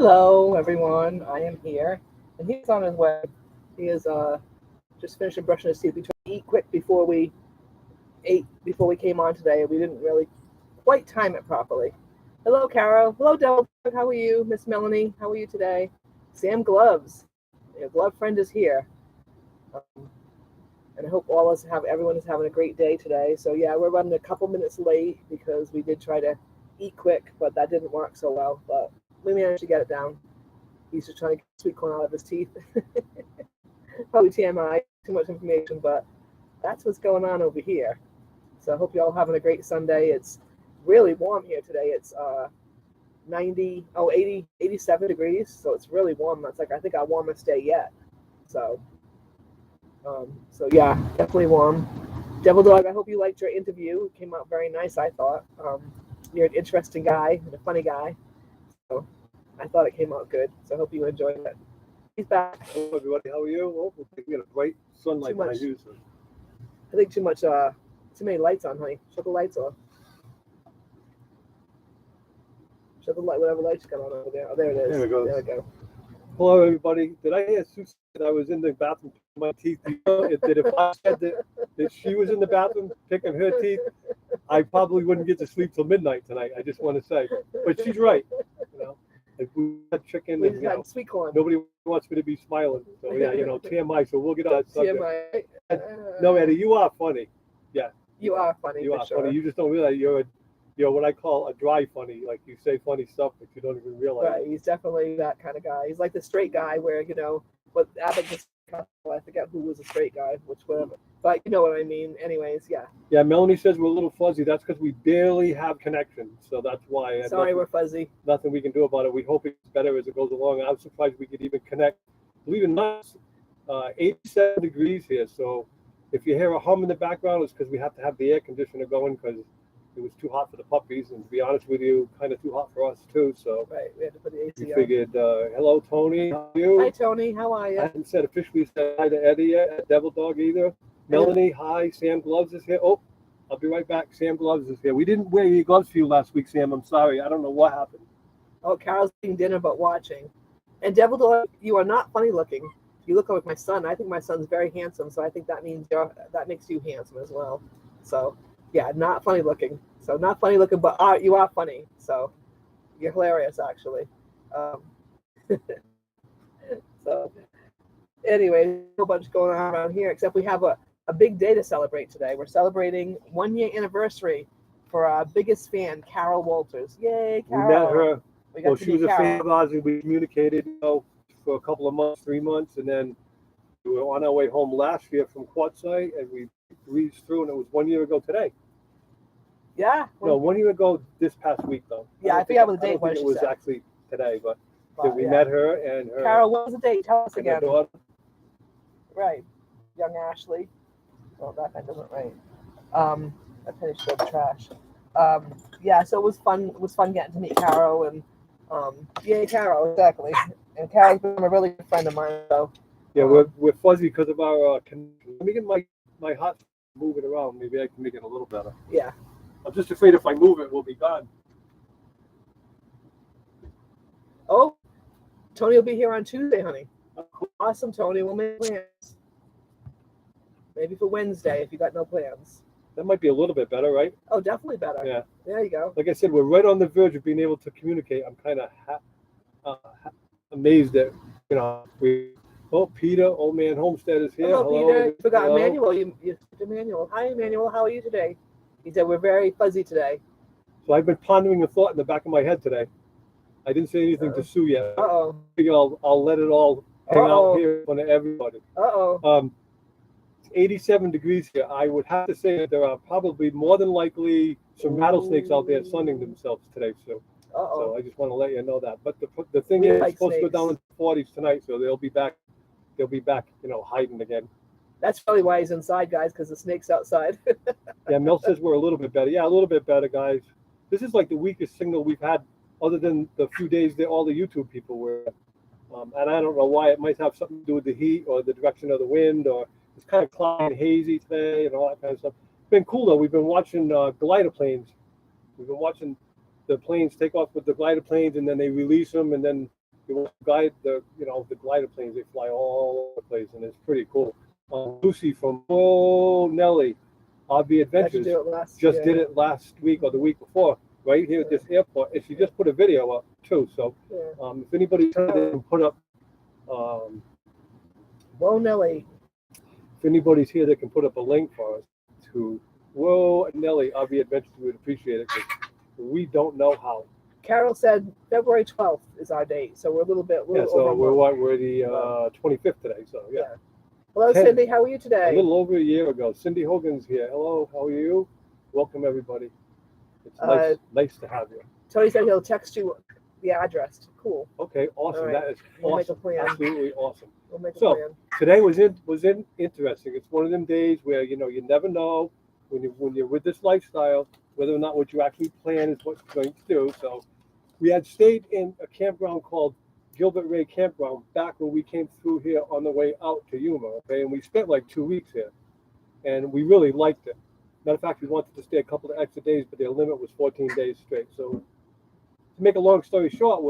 Hello, everyone. I am here, and he's on his way. He is just finishing brushing his teeth. We tried to eat quick before we ate before we came on today. We didn't really quite time it properly. Hello, Carol. Hello, Del. How are you, Miss Melanie? How are you today? Sam Gloves, your glove friend is here, um, and I hope everyone is having a great day today. So yeah, we're running a couple minutes late because we did try to eat quick, but that didn't work so well. But we managed to get it down. He's just trying to get sweet corn out of his teeth. Probably TMI, too much information, but that's what's going on over here. So I hope you all having a great Sunday. It's really warm here today. It's 87 degrees. So it's really warm. That's like, I think, our warmest day yet. So, so yeah, definitely warm. Devil Dog, I hope you liked your interview. It came out very nice, I thought. You're an interesting guy and a funny guy. So I thought it came out good. So I hope you enjoyed it. He's back. Hello, everybody. How are you? Well, we got a bright sunlight behind you. So. I think too many lights on, honey. Shut the lights off. Shut the light, whatever lights you got on over there. Oh, there it is. There we go. There we go. Hello, everybody. Did I hear Sue said I was in the bathroom picking my teeth? If I said that she was in the bathroom picking her teeth, I probably wouldn't get to sleep till midnight tonight. I just want to say, but she's right. You know, if we had chicken, we just had sweet corn. Nobody wants me to be smiling. So yeah, TMI. So we'll get on that subject. TMI. No, Eddie, you are funny. Yeah, you are funny. You are sure. funny. You just don't realize you're what I call a dry funny. Like you say funny stuff, but you don't even realize. Right. He's definitely that kind of guy. He's like the straight guy where, what Abbott just, I forget who was a straight guy, whatever. But you know what I mean. Anyways, yeah. Yeah, Melanie says we're a little fuzzy. That's because we barely have connection. So that's why. Sorry, we're fuzzy. Nothing we can do about it. We hope it's better as it goes along. I'm surprised we could even connect. Believe it or not, 87 degrees here. So if you hear a hum in the background, it's because we have to have the air conditioner going because it was too hot for the puppies, and to be honest with you, kind of too hot for us too. So right, we had to put the AC we figured, hello, Tony. How are you? Hi, Tony. How are you? I haven't said officially said hi to Eddie yet, at Devil Dog either. Melanie, hi. Sam Gloves is here. Oh, I'll be right back. Sam Gloves is here. We didn't wear your gloves for you last week, Sam. I'm sorry. I don't know what happened. Oh, Carol's eating dinner but watching. And Devil Dog, you are not funny looking. You look like my son. I think my son's very handsome, so I think that means that makes you handsome as well. So yeah, not funny looking. So not funny looking, but you are funny. So you're hilarious, actually. So anyway, a whole bunch going on around here, except we have a big day to celebrate today. We're celebrating 1 year anniversary for our biggest fan, Carol Walters. Yay, Carol. We met her. Well, she was a fan of ours, and we communicated for a couple of months, 3 months, and then we were on our way home last year from Quartzsite, and we breezed through, and it was 1 year ago today. Yeah. No, 1 year ago this past week, though. Yeah, I forgot what the date was. It was actually today, but we met her and her. Carol, what was the date? Tell us again. Right. Young Ashley. Oh, that pen doesn't write. That pen is still trash. Yeah, so it was fun. It was fun getting to meet Carol and yay, Carol, exactly. And Carol's been a really good friend of mine. So yeah, we're fuzzy because of our connection. Let me get my hot move it around. Maybe I can make it a little better. Yeah. I'm just afraid if I move it, we'll be gone. Oh, Tony will be here on Tuesday, honey. Awesome, Tony. We'll make plans. Maybe for Wednesday if you got no plans. That might be a little bit better, right? Oh, definitely better. Yeah. There you go. Like I said, we're right on the verge of being able to communicate. I'm kind of amazed that, Peter, Old Man Homestead is here. Hello, Peter. You forgot Emmanuel. You Emmanuel. Hi, Emmanuel. How are you today? He said we're very fuzzy today. So I've been pondering a thought in the back of my head today. I didn't say anything to Sue yet. Uh-oh. I figure I'll let it all hang out here in front of everybody. Uh-oh. It's 87 degrees here. I would have to say that there are probably more than likely some rattlesnakes out there sunning themselves today, Sue. Uh-oh. So I just want to let you know that. But the thing is, it's supposed to go down in the 40s tonight, so they'll be back. They'll be back, hiding again. That's probably why he's inside, guys, because the snake's outside. Yeah, Mel says we're a little bit better. Yeah, a little bit better, guys. This is like the weakest signal we've had, other than the few days that all the YouTube people were. And I don't know why. It might have something to do with the heat or the direction of the wind, or it's kind of cloudy and hazy today and all that kind of stuff. It's been cool, though. We've been watching glider planes. We've been watching the planes take off with the glider planes, and then they release them, and then You want to guide the glider planes. They fly all over the place, and it's pretty cool. Lucy from Nelly, RV Adventures, just did it last week or the week before, right here at this airport. And she just put a video up too. So if anybody's trying to put up, Whoa Nelly. If anybody's here that can put up a link for us to Whoa Nelly RV Adventures, we would appreciate it because we don't know how. Carol said February 12th is our date, so we're a little so over. we're the 25th today. So yeah. Hello, Cindy. How are you today? A little over a year ago. Cindy Hogan's here. Hello. How are you? Welcome everybody. It's nice to have you. Tony said he'll text you the address. Cool. Okay. Awesome. Right. That is We'll awesome. make a plan. Absolutely awesome. We'll make a So plan. today was interesting. It's one of them days where you never know when you're with this lifestyle whether or not what you actually plan is what you're going to do. So we had stayed in a campground called Gilbert Ray Campground back when we came through here on the way out to Yuma. Okay, and we spent like 2 weeks here, and we really liked it. Matter of fact, we wanted to stay a couple of extra days, but their limit was 14 days straight. So to make a long story short,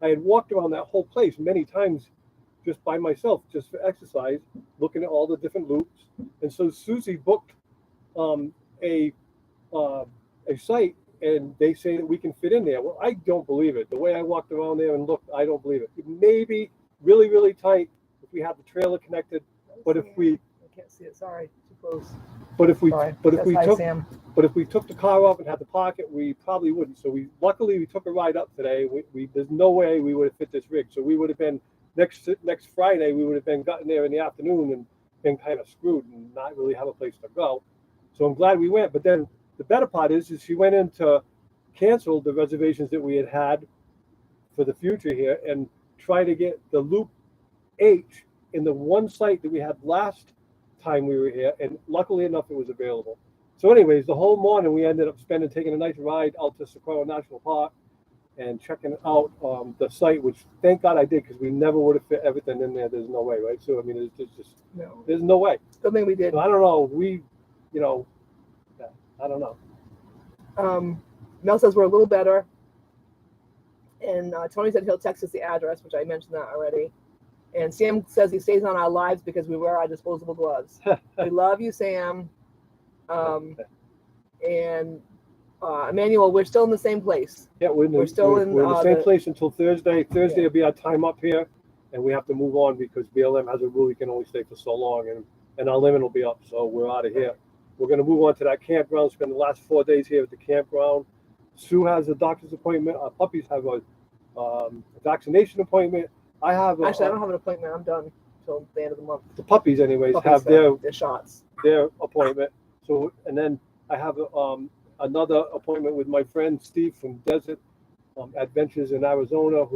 I had walked around that whole place many times just by myself, just for exercise, looking at all the different loops. And so Susie booked a site, and they say that we can fit in there. Well, I don't believe it. The way I walked around there and looked, I don't believe it. It may be really, really tight if we have the trailer connected, but if we I can't see it. Sorry, too close. But if we Sam. took the car off and had to park it, we probably wouldn't. So luckily we took a ride up today. There's no way we would have fit this rig. So we would have been next Friday. We would have been gotten there in the afternoon and been kind of screwed and not really have a place to go. So I'm glad we went. But then the better part is she went in to cancel the reservations that we had for the future here and try to get the Loop H in the one site that we had last time we were here, and luckily enough it was available. So anyways, the whole morning we ended up taking a nice ride out to Sequoia National Park and checking out the site, which thank God I did, because we never would have fit everything in there. There's no way, right? So I mean, there's no way. Good thing we did. So I don't know. I don't know. Mel says we're a little better, and Tony said he'll text us the address, which I mentioned that already. And Sam says he stays on our lives because we wear our disposable gloves. We love you, Sam. And Emmanuel, we're still in the same place. Yeah, we're in the same place until Thursday. Thursday will be our time up here, and we have to move on because BLM has a rule you can only stay for so long, and our limit will be up, so we're out of here. We're going to move on to that campground, spend the last 4 days here at the campground. Sue has a doctor's appointment. Our puppies have a vaccination appointment. I don't have an appointment. I'm done until the end of the month. The puppies, anyways, have their shots, their appointment. So, and then I have another appointment with my friend Steve from Desert Adventures in Arizona,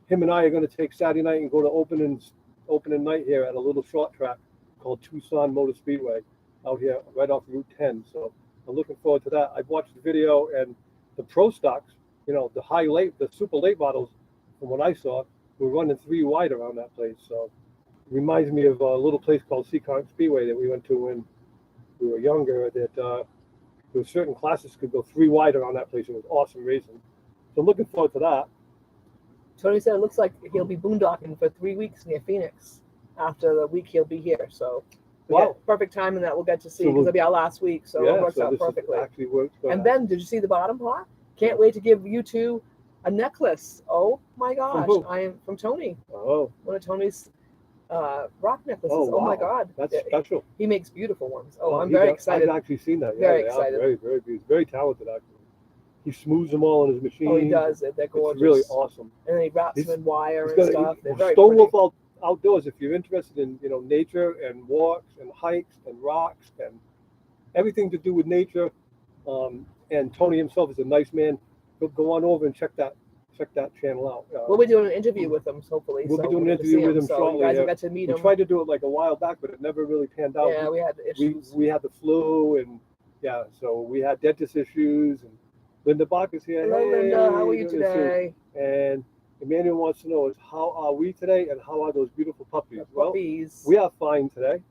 him and I are going to take Saturday night and go to opening night here at a little short track called Tucson Motor Speedway out here right off Route 10. So I'm looking forward to that. I've watched the video, and the pro stocks, the super late models, from what I saw, were running 3 wide around that place. So it reminds me of a little place called Seekonk Speedway that we went to when we were younger, that there were certain classes could go 3 wide around that place. It was awesome racing. So looking forward to that. Tony said it looks like he'll be boondocking for 3 weeks near Phoenix after the week he'll be here. So wow, perfect timing that we'll get to see, because it'll be our last week. So it works out perfectly. Actually works. And then, did you see the bottom part? Can't wait to give you two a necklace. Oh my gosh. I am from Tony. Oh. One of Tony's rock necklaces. Oh, wow. My God. That's special. He makes beautiful ones. I'm very excited. I've actually seen that. Very excited. Very, very beautiful. Very talented, actually. He smooths them all in his machine. Oh, he does. They're gorgeous. It's really awesome. And then he wraps them in wire and stuff. They're very Stone Wolf Outdoors, if you're interested in nature and walks and hikes and rocks and everything to do with nature, and Tony himself is a nice man, go on over and check that channel out. We'll be doing an interview with him, hopefully. We'll be doing an interview with him shortly. You guys will get to meet him. We tried to do it like a while back, but it never really panned out. Yeah, we had issues. We had the flu, and so we had dentist issues. And Linda Bach is here. Hello, Linda. How are you today? And Emmanuel wants to know how are we today, and how are those beautiful puppies? Well, we are fine today.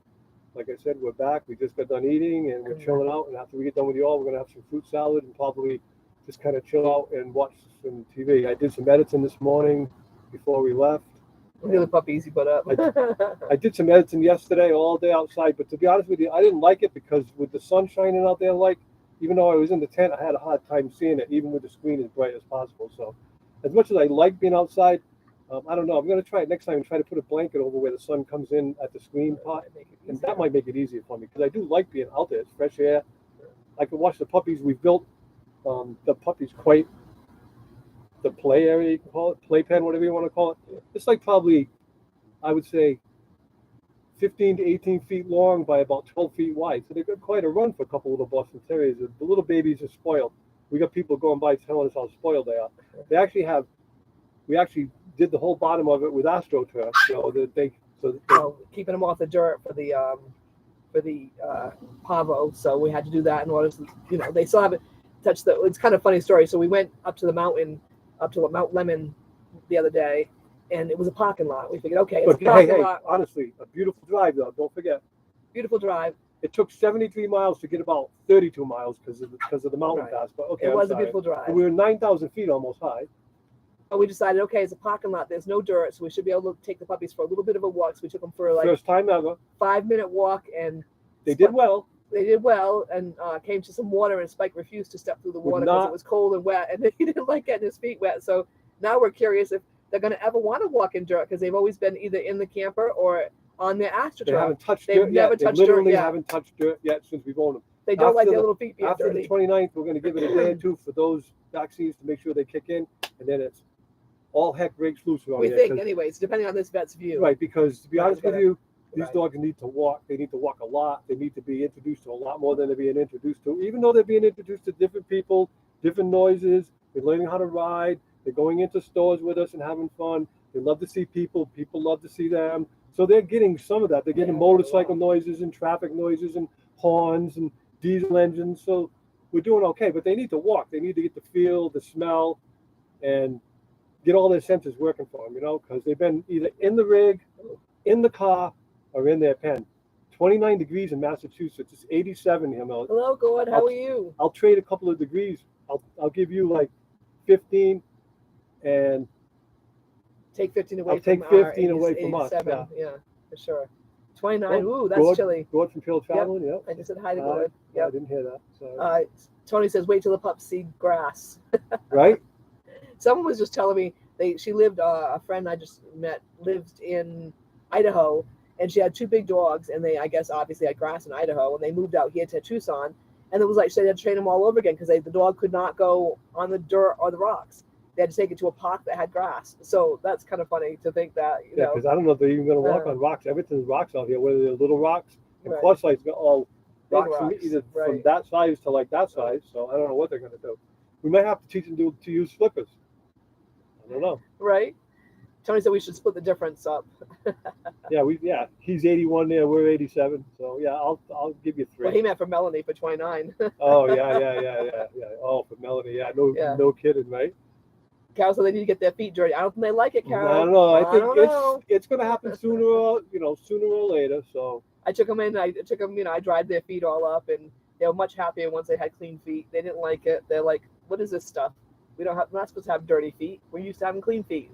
Like I said, we're back. We just got done eating, and we're chilling out. And after we get done with you all, we're going to have some fruit salad and probably just kind of chill out and watch some TV. I did some editing this morning, before we left. Look at the puppies you put up. I did some editing yesterday all day outside, but to be honest with you, I didn't like it because with the sun shining out there, like, even though I was in the tent, I had a hard time seeing it, even with the screen as bright as possible. So as much as I like being outside, I don't know. I'm going to try it next time and try to put a blanket over where the sun comes in at the screen part. And that might make it easier for me because I do like being out there. It's fresh air. I can watch the puppies. We've built the puppies quite the play area, you can call it, playpen, whatever you want to call it. It's like probably, I would say, 15 to 18 feet long by about 12 feet wide. So they've got quite a run for a couple of little Boston Terriers. The little babies are spoiled. We got people going by telling us how spoiled they are. They actually have, we actually did the whole bottom of it with AstroTurf, so that they, keeping them off the dirt for the pavo. So we had to do that in order to, they still haven't touched the. It's kind of a funny story. So we went up to the mountain, up to Mount Lemon, the other day, and it was a parking lot. We figured, okay, it's a parking lot. Honestly, a beautiful drive though. Don't forget. Beautiful drive. It took 73 miles to get about 32 miles because of the mountain pass. But okay, it was a beautiful drive. We were 9,000 feet almost high. But we decided, okay, it's a parking lot. There's no dirt, so we should be able to take the puppies for a little bit of a walk. So we took them for like first time ever 5-minute walk, and they did well. They did well, and came to some water, and Spike refused to step through the water because it was cold and wet, and he didn't like getting his feet wet. So now we're curious if they're going to ever want to walk in dirt because they've always been either in the camper or on their AstroTurf. They haven't touched dirt yet. They literally haven't touched dirt yet since we've owned them. They don't like their little feet being dirty. After the 29th, we're going to give it a day or two for those vaccines to make sure they kick in, and then it's all heck breaks loose around here. We think, anyways, depending on this vet's view. Right, because to be honest with you, these dogs need to walk. They need to walk a lot. They need to be introduced to a lot more than they're being introduced to. Even though they're being introduced to different people, different noises, they're learning how to ride. They're going into stores with us and having fun. They love to see people. People love to see them. So they're getting some of that. They're getting motorcycle noises and traffic noises and horns and diesel engines. So we're doing okay, but they need to walk. They need to get the feel, the smell, and get all their senses working for them, because they've been either in the rig, in the car, or in their pen. 29 degrees in Massachusetts. It's 87 here, Mel. Hello, Gord. How are you? I'll trade a couple of degrees. I'll give you like 15 and take 15 away. I'll take 15 away from us. Yeah, for sure. 29. Ooh, that's chilly. Gord from Peel Traveling. Yep. I just said hi to Gord. Yeah, I didn't hear that. So. Tony says, wait till the pups see grass. Right. Someone was just telling me she lived. A friend I just met lived in Idaho, and she had 2 big dogs, and they, I guess, obviously had grass in Idaho, and they moved out here to Tucson, and it was like they had to train them all over again because the dog could not go on the dirt or the rocks. They had to take it to a park that had grass. So that's kind of funny to think that, Yeah, because I don't know if they're even going to walk on rocks. Everything's rocks out here, whether they're little rocks. And Quartzsite's got all rocks from either from that size to like that size. So I don't know what they're going to do. We might have to teach them to use flippers. I don't know. Right? Tony said we should split the difference up. Yeah, he's 81 there, we're 87. So yeah, I'll give you 3. Well, he meant for Melanie for 29. Oh yeah. Oh, for Melanie, no kidding, right? Carol said they need to get their feet dirty. I don't think they like it, Carol. I don't know. I think it's going to happen sooner or later. So I took them in. I dried their feet all up, and they were much happier once they had clean feet. They didn't like it. They're like, "What is this stuff? We're not supposed to have dirty feet. We're used to having clean feet."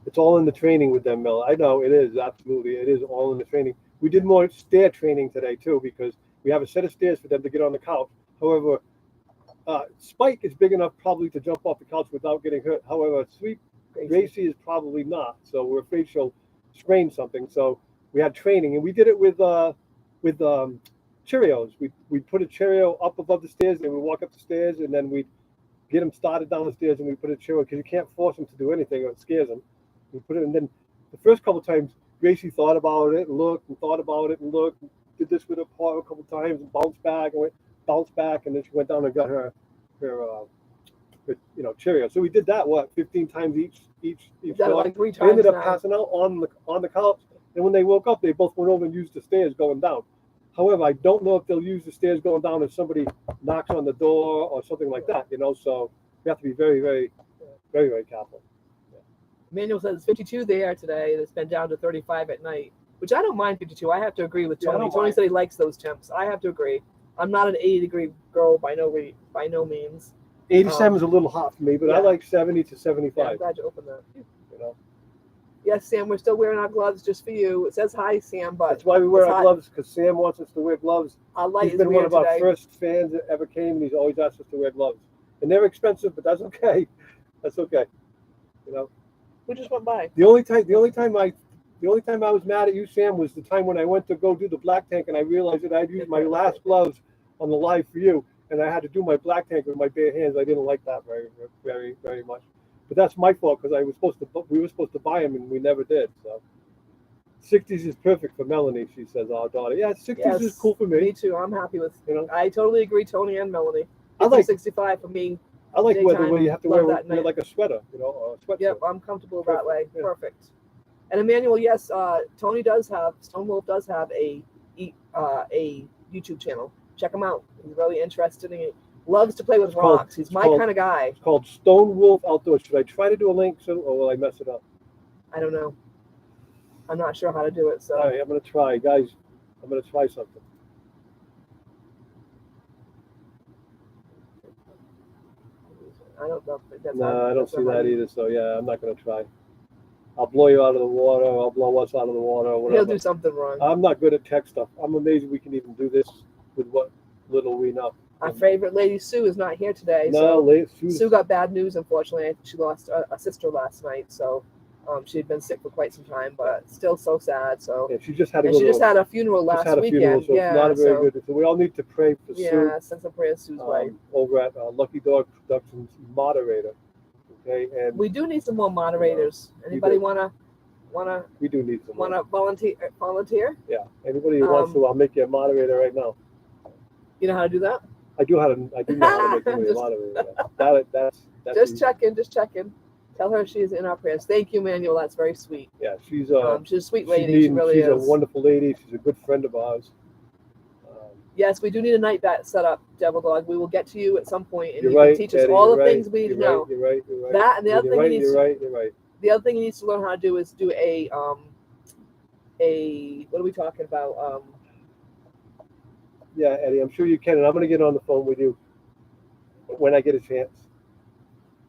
It's all in the training with them, Mel. I know it is. Absolutely. It is all in the training. We did more stair training today, too, because we have a set of stairs for them to get on the couch. However, Spike is big enough probably to jump off the couch without getting hurt. However, Sweet Gracie is probably not. So we're afraid she'll sprain something. So we had training, and we did it with Cheerios. We put a Cheerio up above the stairs, and we walk up the stairs, and then we get them started down the stairs, and we put a Cheerio because you can't force them to do anything or it scares them. We put it, and then the first couple of times, Gracie thought about it and looked and thought about it and looked, and did this with her paw a couple of times and bounced back, and then she went down and got her Cheerio. So we did that 15 times each dog. Like 3 times. They ended up passing out on the couch, and when they woke up, they both went over and used the stairs going down. However, I don't know if they'll use the stairs going down if somebody knocks on the door or something like that. So we have to be very, very, very, very careful. Manuel says 52 there today. It's been down to 35 at night, which I don't mind 52. I have to agree with Tony. Tony said he likes those temps. I have to agree. I'm not an 80-degree girl by no means. 87 is a little hot for me, but I like 70 to 75. Yeah, I'm glad you opened that. Yes, Sam, we're still wearing our gloves just for you. It says hi, Sam, but That's why we wear it's our hot. gloves, because Sam wants us to wear gloves. Our light He's is been one weird of our today. first fans that ever came, and he's always asked us to wear gloves. And they're expensive, but that's okay. That's okay. You know, We just went by. the only time I was mad at you, Sam, was the time when I went to go do the black tank, and I realized that I'd used my last gloves on the live for you, and I had to do my black tank with my bare hands. I didn't like that very much. But that's my fault, because we were supposed to buy them, and we never did. So 60s is perfect for Melanie, she says, our daughter. Yeah, 60s Yes, is cool for me. Me too. I'm happy with. You know, I totally agree, Tony and Melanie. I like 65 for me. I like weather where daytime, you have to love wear that night. like a sweater, you know, or a sweatshirt. Yep, I'm comfortable that way. Yeah. Perfect. And Emmanuel, yes, Tony does have Stone Wolf does have a YouTube channel. Check him out. He's really interested in it. Loves to play with rocks. He's my kind of guy. It's called Stone Wolf Outdoors. Should I try to do a link soon, or will I mess it up? I don't know. I'm not sure how to do it. So All right, I'm gonna try, guys. I'm gonna try something. I don't know. No, I don't see that either. So yeah, I'm not gonna try. I'll blow you out of the water. I'll blow us out of the water. Or whatever. He'll do something wrong. I'm not good at tech stuff. I'm amazed we can even do this with what little we know. Our favorite lady Sue is not here today. No, Sue got bad news, unfortunately. She lost a sister last night, so she had been sick for quite some time, but still so sad. So yeah, she just had she just had a funeral last weekend. So it's not a very good. So we all need to pray for Sue. Yeah, send some prayers Sue's way. Over at Lucky Dog Productions moderator. Okay, and we do need some more moderators. Anybody wanna? We do need some. Wanna volunteer? Yeah, anybody who wants to, I'll make you a moderator right now. You know how to do that? I do know how to make somebody a moderator. That's just checking. Tell her she's in our prayers. Thank you, Manuel. That's very sweet. Yeah, she's a sweet lady. She really is. She's a wonderful lady. She's a good friend of ours. Yes, we do need a night bat set up, Devil Dog. We will get to you at some point, and you can teach us all the things we need to know. You're right. That and the other thing you're right. The other thing he needs to learn how to do is do a what are we talking about? Yeah, Eddie, I'm sure you can, and I'm going to get on the phone with you when I get a chance.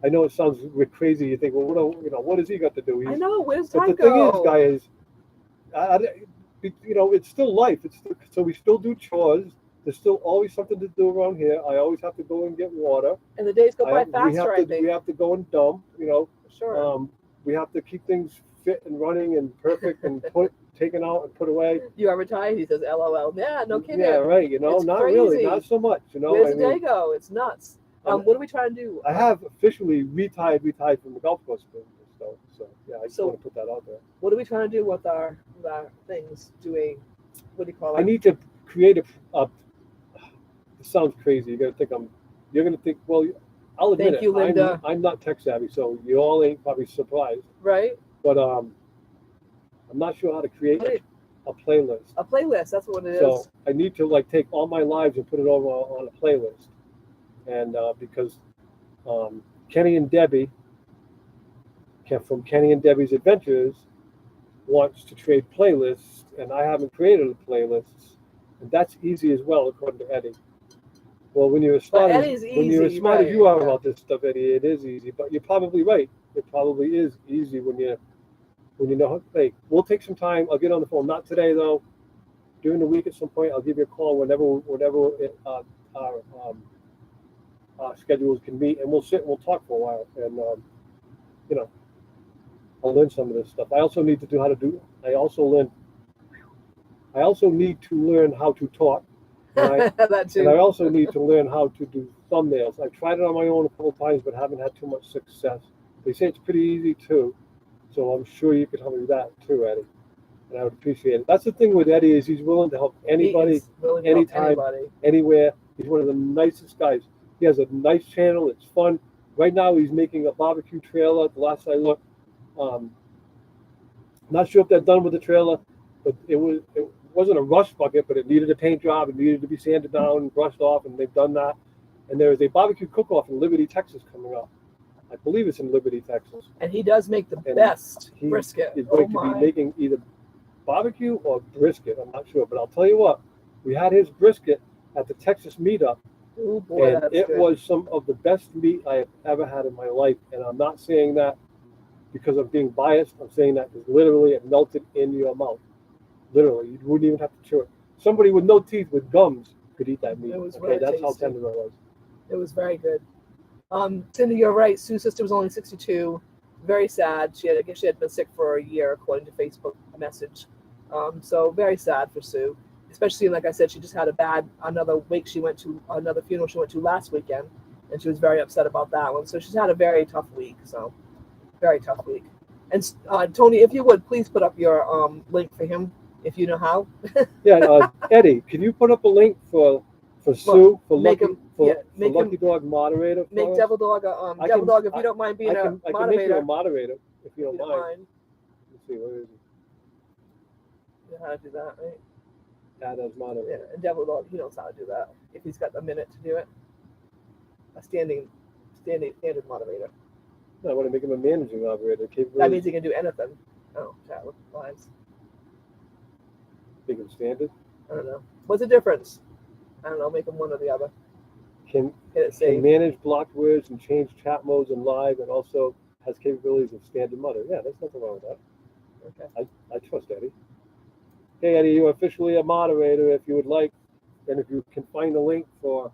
I know it sounds crazy. You think, well, what has he got to do? I know. Where's time go? The thing is, guys, it's still life. So we still do chores. There's still always something to do around here. I always have to go and get water. And the days go by faster, I think. We have to go and dump, Sure. We have to keep things fit and running and perfect and taken out and put away. You are retired, he says, LOL. Yeah, no kidding. Yeah, right. It's not crazy. Really, not so much. Where's the day go? It's nuts. What are we trying to do? I have officially retired from the golf course business. So yeah, I just want to put that out there. What are we trying to do with our things? What do you call it? I need to create a it sounds crazy. You're gonna think, well, I'll admit Thank you, Linda. I'm not tech savvy, so you all ain't probably surprised. Right. But I'm not sure how to create a playlist. A playlist, that's what it is. So I need to take all my lives and put it over on a playlist. And because Kenny and Debbie from Kenny and Debbie's Adventures wants to trade playlists, and I haven't created a playlist, and that's easy as well, according to Eddie. Well, when you're as smart as you are about this stuff, Eddie, it is easy. But you're probably right. It probably is easy when you know. Hey, we'll take some time. I'll get on the phone. Not today though. During the week at some point, I'll give you a call whenever our schedules can meet, and we'll sit and we'll talk for a while. And I'll learn some of this stuff. I also need to do how to do. I also need to learn how to talk. That too. And I also need to learn how to do thumbnails. I've tried it on my own a couple of times, but haven't had too much success. They say it's pretty easy too, so I'm sure you could help me with that too, Eddie. And I would appreciate it. That's the thing with Eddie is he's willing to help anybody, anytime, anywhere. He's one of the nicest guys. He has a nice channel. It's fun. Right now he's making a barbecue trailer. The last I looked, not sure if they're done with the trailer, but it wasn't a rust bucket, but it needed a paint job. It needed to be sanded down and brushed off, and they've done that. And there is a barbecue cook-off in Liberty, Texas coming up. I believe it's in Liberty, Texas. And he does make the best brisket. He's going to be making either barbecue or brisket. I'm not sure, but I'll tell you what. We had his brisket at the Texas meetup, and it was some of the best meat I have ever had in my life. And I'm not saying that because I'm being biased. I'm saying that because literally it melted in your mouth. Literally, you wouldn't even have to chew it. Somebody with no teeth with gums could eat that meat. It was Okay, really that's how tasty. tender it was. It was very good. Cindy, you're right. Sue's sister was only 62. Very sad. I guess she had been sick for a year, according to Facebook message. So very sad for Sue, especially like I said, she just had another wake she went to, another funeral she went to last weekend, and she was very upset about that one. So she's had a very tough week. So very tough week. And Tony, if you would please put up your link for him, if you know how. Yeah, Eddie, can you put up a link for Sue for Lucky Dog moderator? Make Devil Dog Devil Dog if you don't mind being a moderator. I can make you a moderator if you don't mind. Let's see, where is he? You know how to do that, right? Add as moderator. Yeah, and Devil Dog, he knows how to do that if he's got a minute to do it. A standing moderator. No, I want to make him a managing moderator. That means he can do anything. Oh, chat with lives. Make him standard. I don't know. What's the difference? I don't know. Make him one or the other. Can manage blocked words and change chat modes in live, and also has capabilities of standard mother. Yeah, there's nothing wrong with that. Okay. I trust Eddie. Hey Eddie, you're officially a moderator if you would like, and if you can find the link for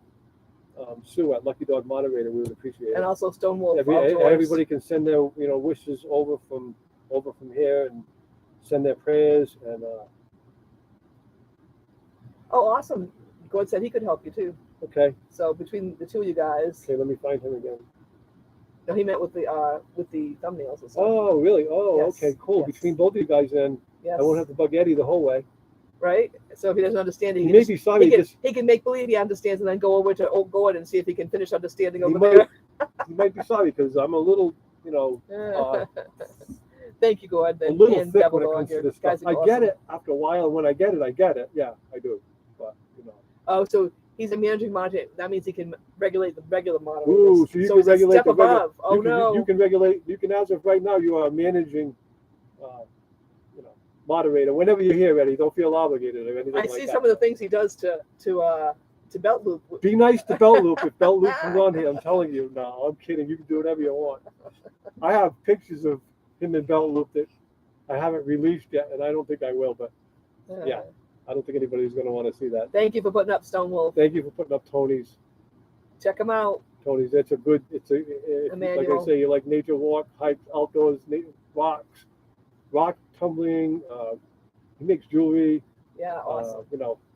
Sue at Lucky Dog Moderator, we would appreciate it. And also Stonewall. Everybody can send their wishes over from here and send their prayers and. Oh, awesome! Gord said he could help you too. Okay. So between the two of you guys. Okay, let me find him again. No, he meant with the thumbnails and stuff. Oh, really? Oh, yes. Okay, cool. Yes. Between both of you guys, then I won't have to bug Eddie the whole way. Right. So if he doesn't understand it, he may be sorry. He can make believe he understands and then go over to Old Gord and see if he can finish understanding over there. He might be sorry because I'm a little, Thank you, Gord. A little thick when it comes to this stuff. I get it after a while, and when I get it. Yeah, I do. But Oh, so he's a managing moderator. That means he can regulate the regular moderators. Ooh, so you can regulate step the above. Oh no! You can regulate. You can, as of right now, you are managing. Moderator. Whenever you're here, Eddie, don't feel obligated or anything like that. I see some of the things he does to Belt Loop. Be nice to Belt Loop if Belt Loop comes on here. I'm telling you. No, I'm kidding. You can do whatever you want. I have pictures of him in Belt Loop that I haven't released yet, and I don't think I will. But yeah, I don't think anybody's going to want to see that. Thank you for putting up Stonewolf. Thank you for putting up Tony's. Check him out. Tony's. That's a good. Like I say, you like nature walk, hikes, outdoors, rocks, rock tumbling. He makes jewelry. Yeah, awesome.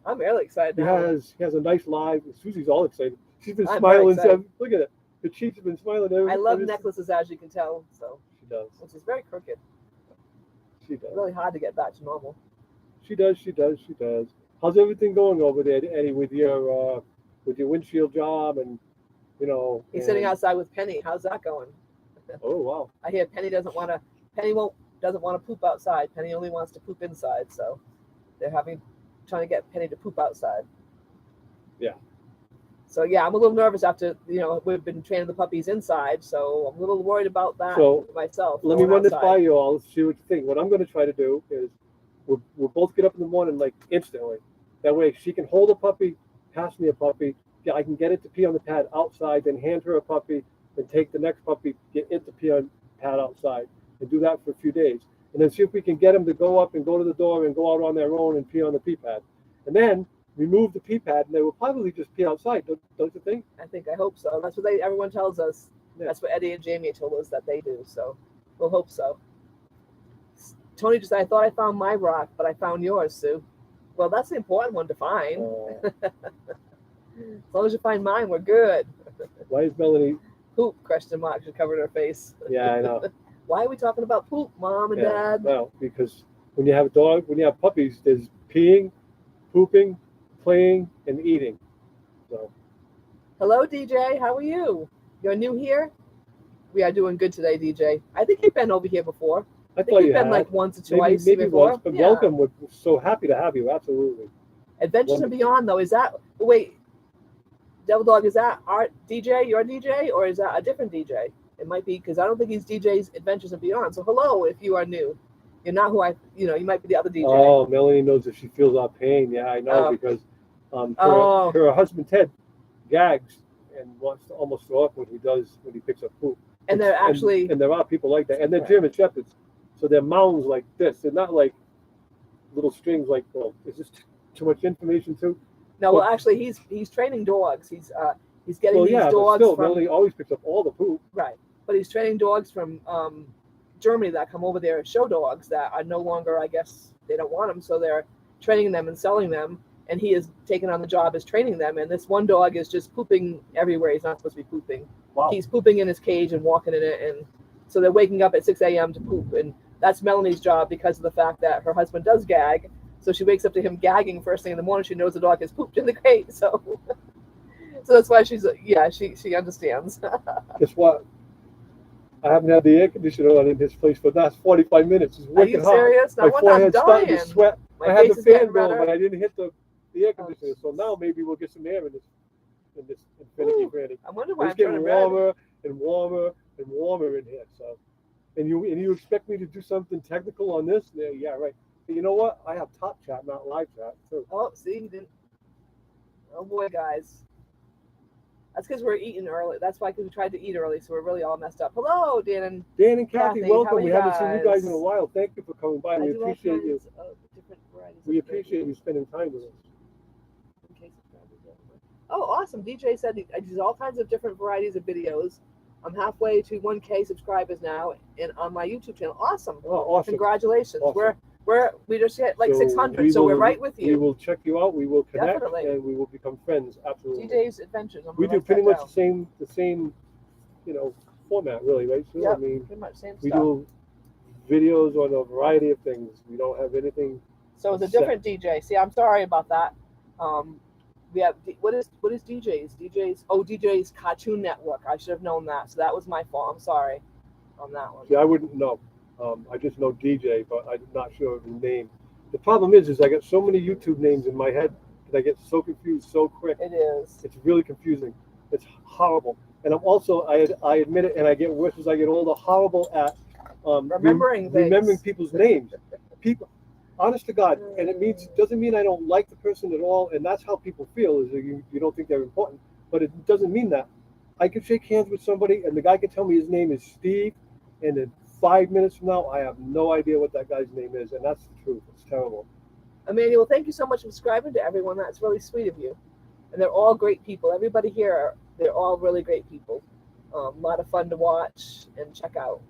I'm really excited. He has a nice live. Susie's all excited. She's been smiling. Look at it. The cheeks have been smiling. I love necklaces, as you can tell. So she does. Which is very crooked. She does. It's really hard to get back to normal. She does. How's everything going over there, Eddie, with your windshield job and He's sitting outside with Penny. How's that going? Oh wow. I hear Penny doesn't want to poop outside. Penny only wants to poop inside. So they're trying to get Penny to poop outside. Yeah. So yeah, I'm a little nervous after we've been training the puppies inside, so I'm a little worried about that myself. Let me run this by you all. See what you think. What I'm going to try to do is we'll both get up in the morning like instantly. That way she can hold a puppy, pass me a puppy. Yeah, I can get it to pee on the pad outside, then hand her a puppy, then take the next puppy, get it to pee on the pad outside, and do that for a few days. And then see if we can get them to go up and go to the door and go out on their own and pee on the pee pad. And then remove the pee pad, and they will probably just pee outside. Don't you think? I hope so. That's what everyone tells us. Yeah. That's what Eddie and Jamie told us that they do. So we'll hope so. Tony just said, I thought I found my rock, but I found yours, Sue. Well, that's the important one to find. As long as you find mine, we're good. Why is Melanie poop? ? She covered her face. Yeah, I know. Why are we talking about poop, Mom and Dad? Well, because when you have a dog, when you have puppies, there's peeing, pooping, playing, and eating. So. Hello, DJ. How are you? You're new here? We are doing good today, DJ. I think you've been over here before. I think you've been like once or twice maybe before. Once, but welcome. We're so happy to have you. Absolutely. Adventures and Beyond, though, is that Devil Dog, is that our DJ, your DJ, or is that a different DJ? It might be, because I don't think he's DJ's Adventures and Beyond. So hello, if you are new. You're not who you might be the other DJ. Oh, Melanie knows if she feels our pain. Yeah, I know, because her husband Ted gags and wants to almost throw up when he picks up poop. And they're actually and there are people like that, and they're Right. German shepherds, so they're mounds like this. They're not like little strings. Like, well, is this too much information too? no. Well, actually, he's training dogs. He's getting Well, these yeah, but dogs still, from Melanie always picks up all the poop. right. But he's training dogs from Germany that come over there as show dogs that are no longer, I guess, they don't want them, so they're training them and selling them. And he is taking on the job as training them. And this one dog is just pooping everywhere. He's not supposed to be pooping. Wow. He's pooping in his cage and walking in it, and so they're waking up at 6 a.m. to poop, and that's Melanie's job because of the fact that her husband does gag. So she wakes up to him gagging first thing in the morning. She knows the dog has pooped in the crate, so that's why she understands. Guess what? I haven't had the air conditioner on in this place for the last 45 minutes. It's Are wicked you hot. serious? No My wonder I'm forehead's starting to dying. sweat. My I had face the is fan getting going, redder. but I didn't hit the air conditioner. So now maybe we'll get some air in this Infinity Ooh, Granny. I wonder why It's I'm getting turning red. warmer and warmer and warmer in here. So, and you expect me to do something technical on this? Yeah, right. But you know what? I have Top Chat, not Live Chat too. Oh, see, he didn't. Oh boy, guys. That's because we're eating early. That's why, because we tried to eat early, so we're really all messed up. Hello, Dan and Dan and Kathy, Kathy, how welcome. are We you haven't seen you guys guys? in a while. Thank you for coming by. I We do all appreciate you. kinds of different varieties We of appreciate you spending time with us. in case of problems. Oh, awesome. DJ said he does all kinds of different varieties of videos. I'm halfway to 1K subscribers now and on my YouTube channel. Awesome. Oh, awesome. Congratulations. Awesome. We just hit like So 600, so we're right with We you. will check you out. We will connect, Definitely. and we will become friends. Absolutely. DJ's Adventures. I'm We gonna do write pretty that much down. the same, format, really, right? So, Yep, I mean, pretty much same we stuff. do videos on a variety of things. We don't have anything. So it's a set. different DJ. See, I'm sorry about that. We have what is DJ's? DJ's Cartoon Network. I should have known that. So that was my fault. I'm sorry on that one. See, I wouldn't know. I just know DJ, but I'm not sure of the name. The problem is I got so many YouTube names in my head that I get so confused so quick. It is. It's really confusing. It's horrible. And I'm also, I admit it, and I get worse as I get older, horrible at Remembering things. remembering people's names. People, honest to God, and it doesn't mean I don't like the person at all, and that's how people feel, is that you don't think they're important, but it doesn't mean that. I could shake hands with somebody, and the guy could tell me his name is Steve, and in 5 minutes from now, I have no idea what that guy's name is, and that's the truth. It's terrible. Emmanuel, thank you so much for subscribing to everyone. That's really sweet of you. And they're all great people. Everybody here, they're all really great people. A lot of fun to watch and check out.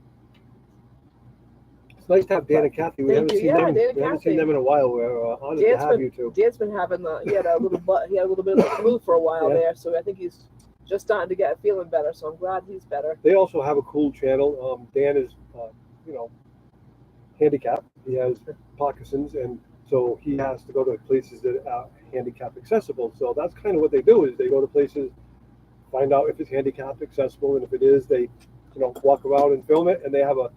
It's nice to have Dan and Kathy. We Thank haven't you. seen Yeah, them. Dan and We haven't Kathy. seen them in a while. We're honored to Dan's have you two. Dan's been having he had a little bit of the flu for a while Yeah. there, so I think he's just starting to get feeling better. So I'm glad he's better. They also have a cool channel. Dan is, handicapped. He has Parkinson's, and so he has to go to places that are handicap accessible. So that's kind of what they do, is they go to places, find out if it's handicap accessible, and if it is, they, walk around and film it. And they have a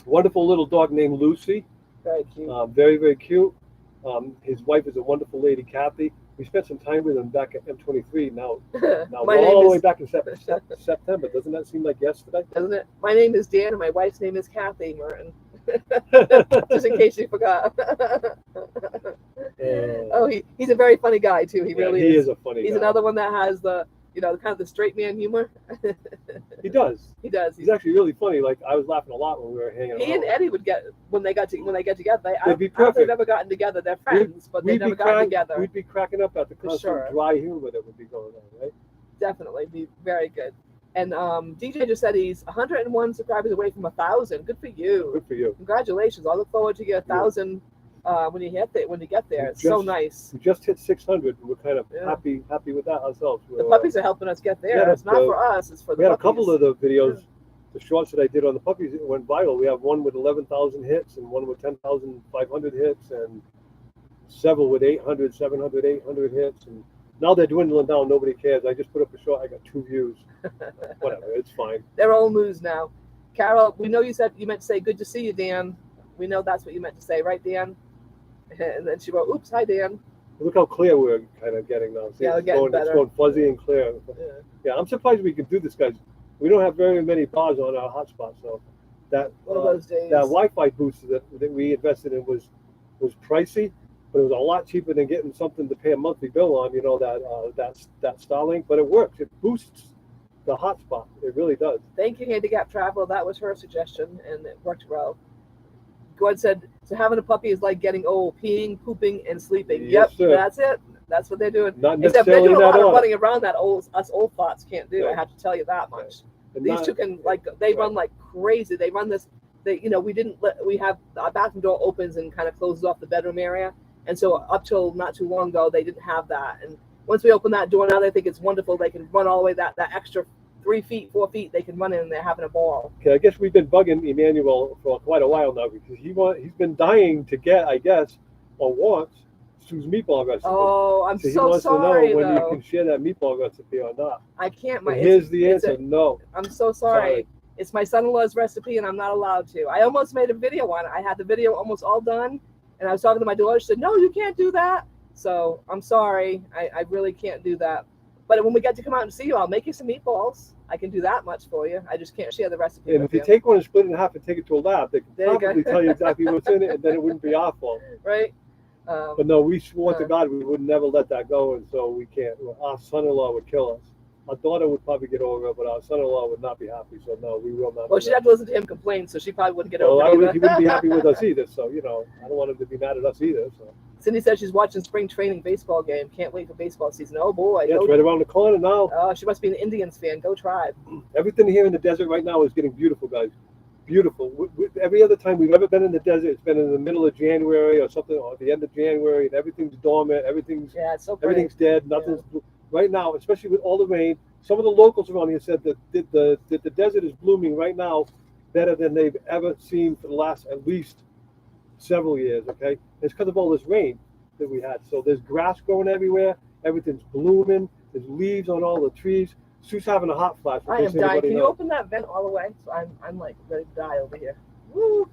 wonderful little dog named Lucy, Very cute. very, very cute. His wife is a wonderful lady, Kathy. We spent some time with him back at M23. Now My we're all the way name back in September. Doesn't that seem like yesterday? doesn't it? My name is Dan, and my wife's name is Kathy Martin. Just in case you forgot. Oh, he's a very funny guy too. He really He is. is a funny He's guy. another one that has the kind of the straight man humor. He does. He does. He's actually really funny. Like, I was laughing a lot when we were hanging He out. and Eddie would get when they get together. They'd be I don't think they've perfect. ever gotten together. They're friends, but they've never gotten together. We'd be cracking up at the For constant sure. dry humor that would be going on, right? Definitely be very good. And DJ just said he's 101 subscribers away from 1,000. Good for you. Good for you. Congratulations. I look forward to get 1,000 when you get there. It's so nice. We just hit 600, and we're kind of Yeah. happy with that ourselves. The puppies are helping us get there. yeah, It's not for us. It's for the We had a puppies. couple of the videos, the shorts that I did on the puppies that went viral. We have one with 11,000 hits and one with 10,500 hits and several with 800, 700, 800 hits. And now they're dwindling down. Nobody cares. I just put up a short. I got 2 views. Whatever. It's fine. They're old news now. Carol, we know you meant to say good to see you, Dan. We know that's what you meant to say, right, Dan? And then she wrote, "Oops, hi, Dan." Look how clear we're kind of getting now. See, Yeah, we're getting it's better. going fuzzy and clear. Yeah. Yeah, I'm surprised we can do this, guys. We don't have very many bars on our hotspot, so that One of those days. that Wi-Fi booster that we invested in was pricey, but it was a lot cheaper than getting something to pay a monthly bill on. That Starlink, but it works. It boosts the hot spot. It really does. Thank you, Handicap Travel. That was her suggestion, and it worked well. Gord said, so having a puppy is like getting old, peeing, pooping, and sleeping. Yes, Yep, sir. that's it. That's what they're doing. Not Except they're necessarily doing a that lot of order. running around that us old thoughts can't do. I Right. have to tell you that much. And These not- two can, like, they run like crazy. They run this. We have our bathroom door opens and kind of closes off the bedroom area, and so up till not too long ago they didn't have that. And once we open that door now, they think it's wonderful. They can run all the way that extra 3 feet, 4 feet. They can run in and they're having a ball. Okay, I guess we've been bugging Emmanuel for quite a while now because he's been dying to get, I guess, or wants Sue's meatball recipe. Oh, I'm So he so wants sorry to know when though. you can share that meatball recipe or not. I can't. And here's the it's answer: no. I'm so sorry. It's my son-in-law's recipe, and I'm not allowed to. I almost made a video on it. I had the video almost all done, and I was talking to my daughter. She said, "No, you can't do that." So I'm sorry. I really can't do that. But when we get to come out and see you, I'll make you some meatballs. I can do that much for you. I just can't share the recipe And with if you take one and split it in half and take it to a lab, they can There you go. probably tell you exactly what's in it, and then it wouldn't be our fault. right? But no, we swore to God we would never let that go, and so we can't. Our son-in-law would kill us. Our daughter would probably get over it, but our son-in-law would not be happy. So no, we will not. Well, do she'd that. have to listen to him complain, so she probably wouldn't get Well, over it. he wouldn't be happy with us either. So I don't want him to be mad at us either. So Cindy said she's watching spring training baseball game. Can't wait for baseball season. Oh boy! yeah, it's right around the corner now. She must be an Indians fan. Go Tribe! Everything here in the desert right now is getting beautiful, guys. Beautiful. Every other time we've ever been in the desert, it's been in the middle of January or something, or at the end of January, and everything's dormant. Yeah, it's so pretty. Everything's dead. Nothing's right now, especially with all the rain. Some of the locals around here said that the desert is blooming right now better than they've ever seen for the last at least several years. Okay, it's because of all this rain that we had. So there's grass growing everywhere. Everything's blooming. There's leaves on all the trees. Sue's having a hot flash. I am dying. Can you open that vent all the way? So I'm like ready to die over here. Woo!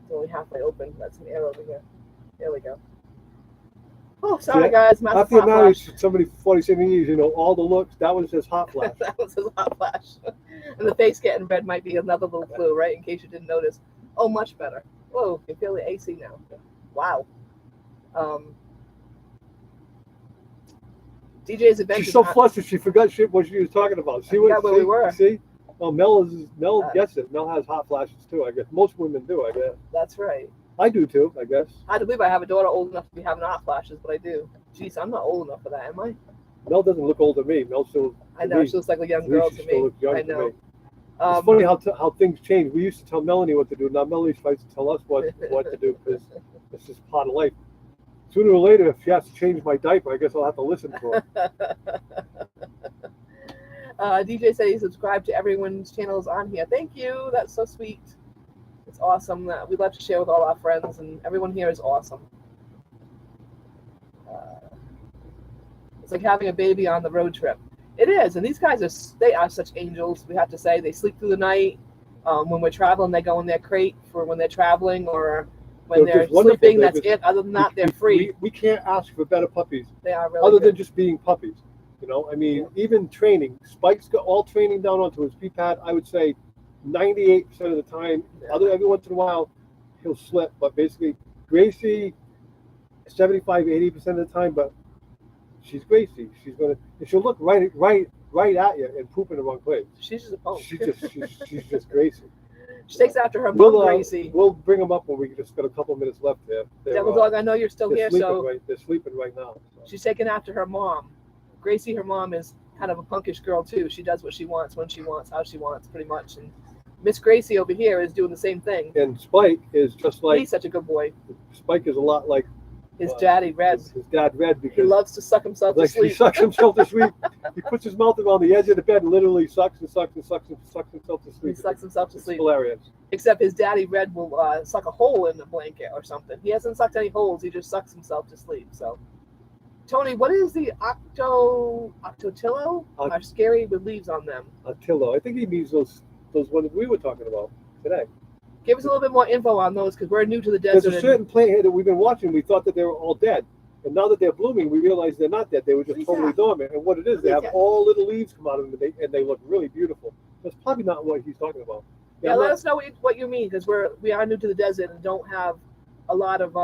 It's only halfway open. That's some air over here. There we go. Oh, sorry guys. Massive After you're hot married flash. to somebody for 47 years, all the looks. That was his hot flash. That was his hot flash. And the face getting red might be another little clue, right? In case you didn't notice. Oh, much better. Whoa, you can feel the AC now. Wow. DJ's adventure. She's so flustered she forgot what she was talking about. See forgot where we were. See? Oh, Mel gets it. Mel has hot flashes too, I guess. Most women do, I guess. That's right. I do too, I guess. I do believe I have a daughter old enough to be having hot flashes, but I do. Jeez, I'm not old enough for that, am I? Mel doesn't look old to me. Mel still. I know, she looks like a young girl to still me. looks young I to know. me. It's funny how things change. We used to tell Melanie what to do. Now Melanie tries to tell us what to do because it's just part of life. Sooner or later, if she has to change my diaper, I guess I'll have to listen to her. DJ said he subscribed to everyone's channels on here. Thank you. That's so sweet. It's awesome that we love to share with all our friends, and everyone here is awesome. It's like having a baby on the road trip. It is, and these guys are such angels. We have to say they sleep through the night. When we're traveling, they go in their crate for when they're traveling or when They're they're just wonderful. sleeping. They're That's just- it. Other than that, they're free. We can't ask for better puppies. They are really Other good. than just being puppies. I mean, even training. Spike's got all training down onto his pee-pad. I would say 98% of the time. Every once in a while, he'll slip. But basically, Gracie, 75, 80% of the time. But she's Gracie. She'll look right at you and poop in the wrong place. She's just a punk. She's just Gracie. She takes after her mom, Gracie. We'll bring them up when we just got a couple minutes left there. Devil Dog, I know you're still here, so they're sleeping right now. So. she's taking after her mom. Gracie, her mom, is kind of a punkish girl too. She does what she wants, when she wants, how she wants, pretty much. And Miss Gracie over here is doing the same thing. And Spike is just like He's such a good boy. Spike is a lot like His daddy, Red. his dad, Red, He because loves to suck himself to like he sleep. sucks himself to sleep. He puts his mouth around the edge of the bed and literally sucks and sucks and sucks and sucks himself to He sleep. sucks himself to It's sleep. hilarious. Except his daddy, Red, will suck a hole in the blanket or something. He hasn't sucked any holes. He just sucks himself to sleep. So, Tony, what is the octotillo? Are scary with leaves on them. Attila, I think he means those ones we were talking about today. Give us a little bit more info on those because we're new to the There's desert. a certain plant here that we've been watching. We thought that they were all dead. And now that they're blooming, we realize they're not dead. They were just What is totally that? dormant. And what it is, they have all little leaves come out of them, and they look really beautiful. That's probably not what he's talking about. Yeah, let us know what you mean because we are new to the desert and don't have a lot of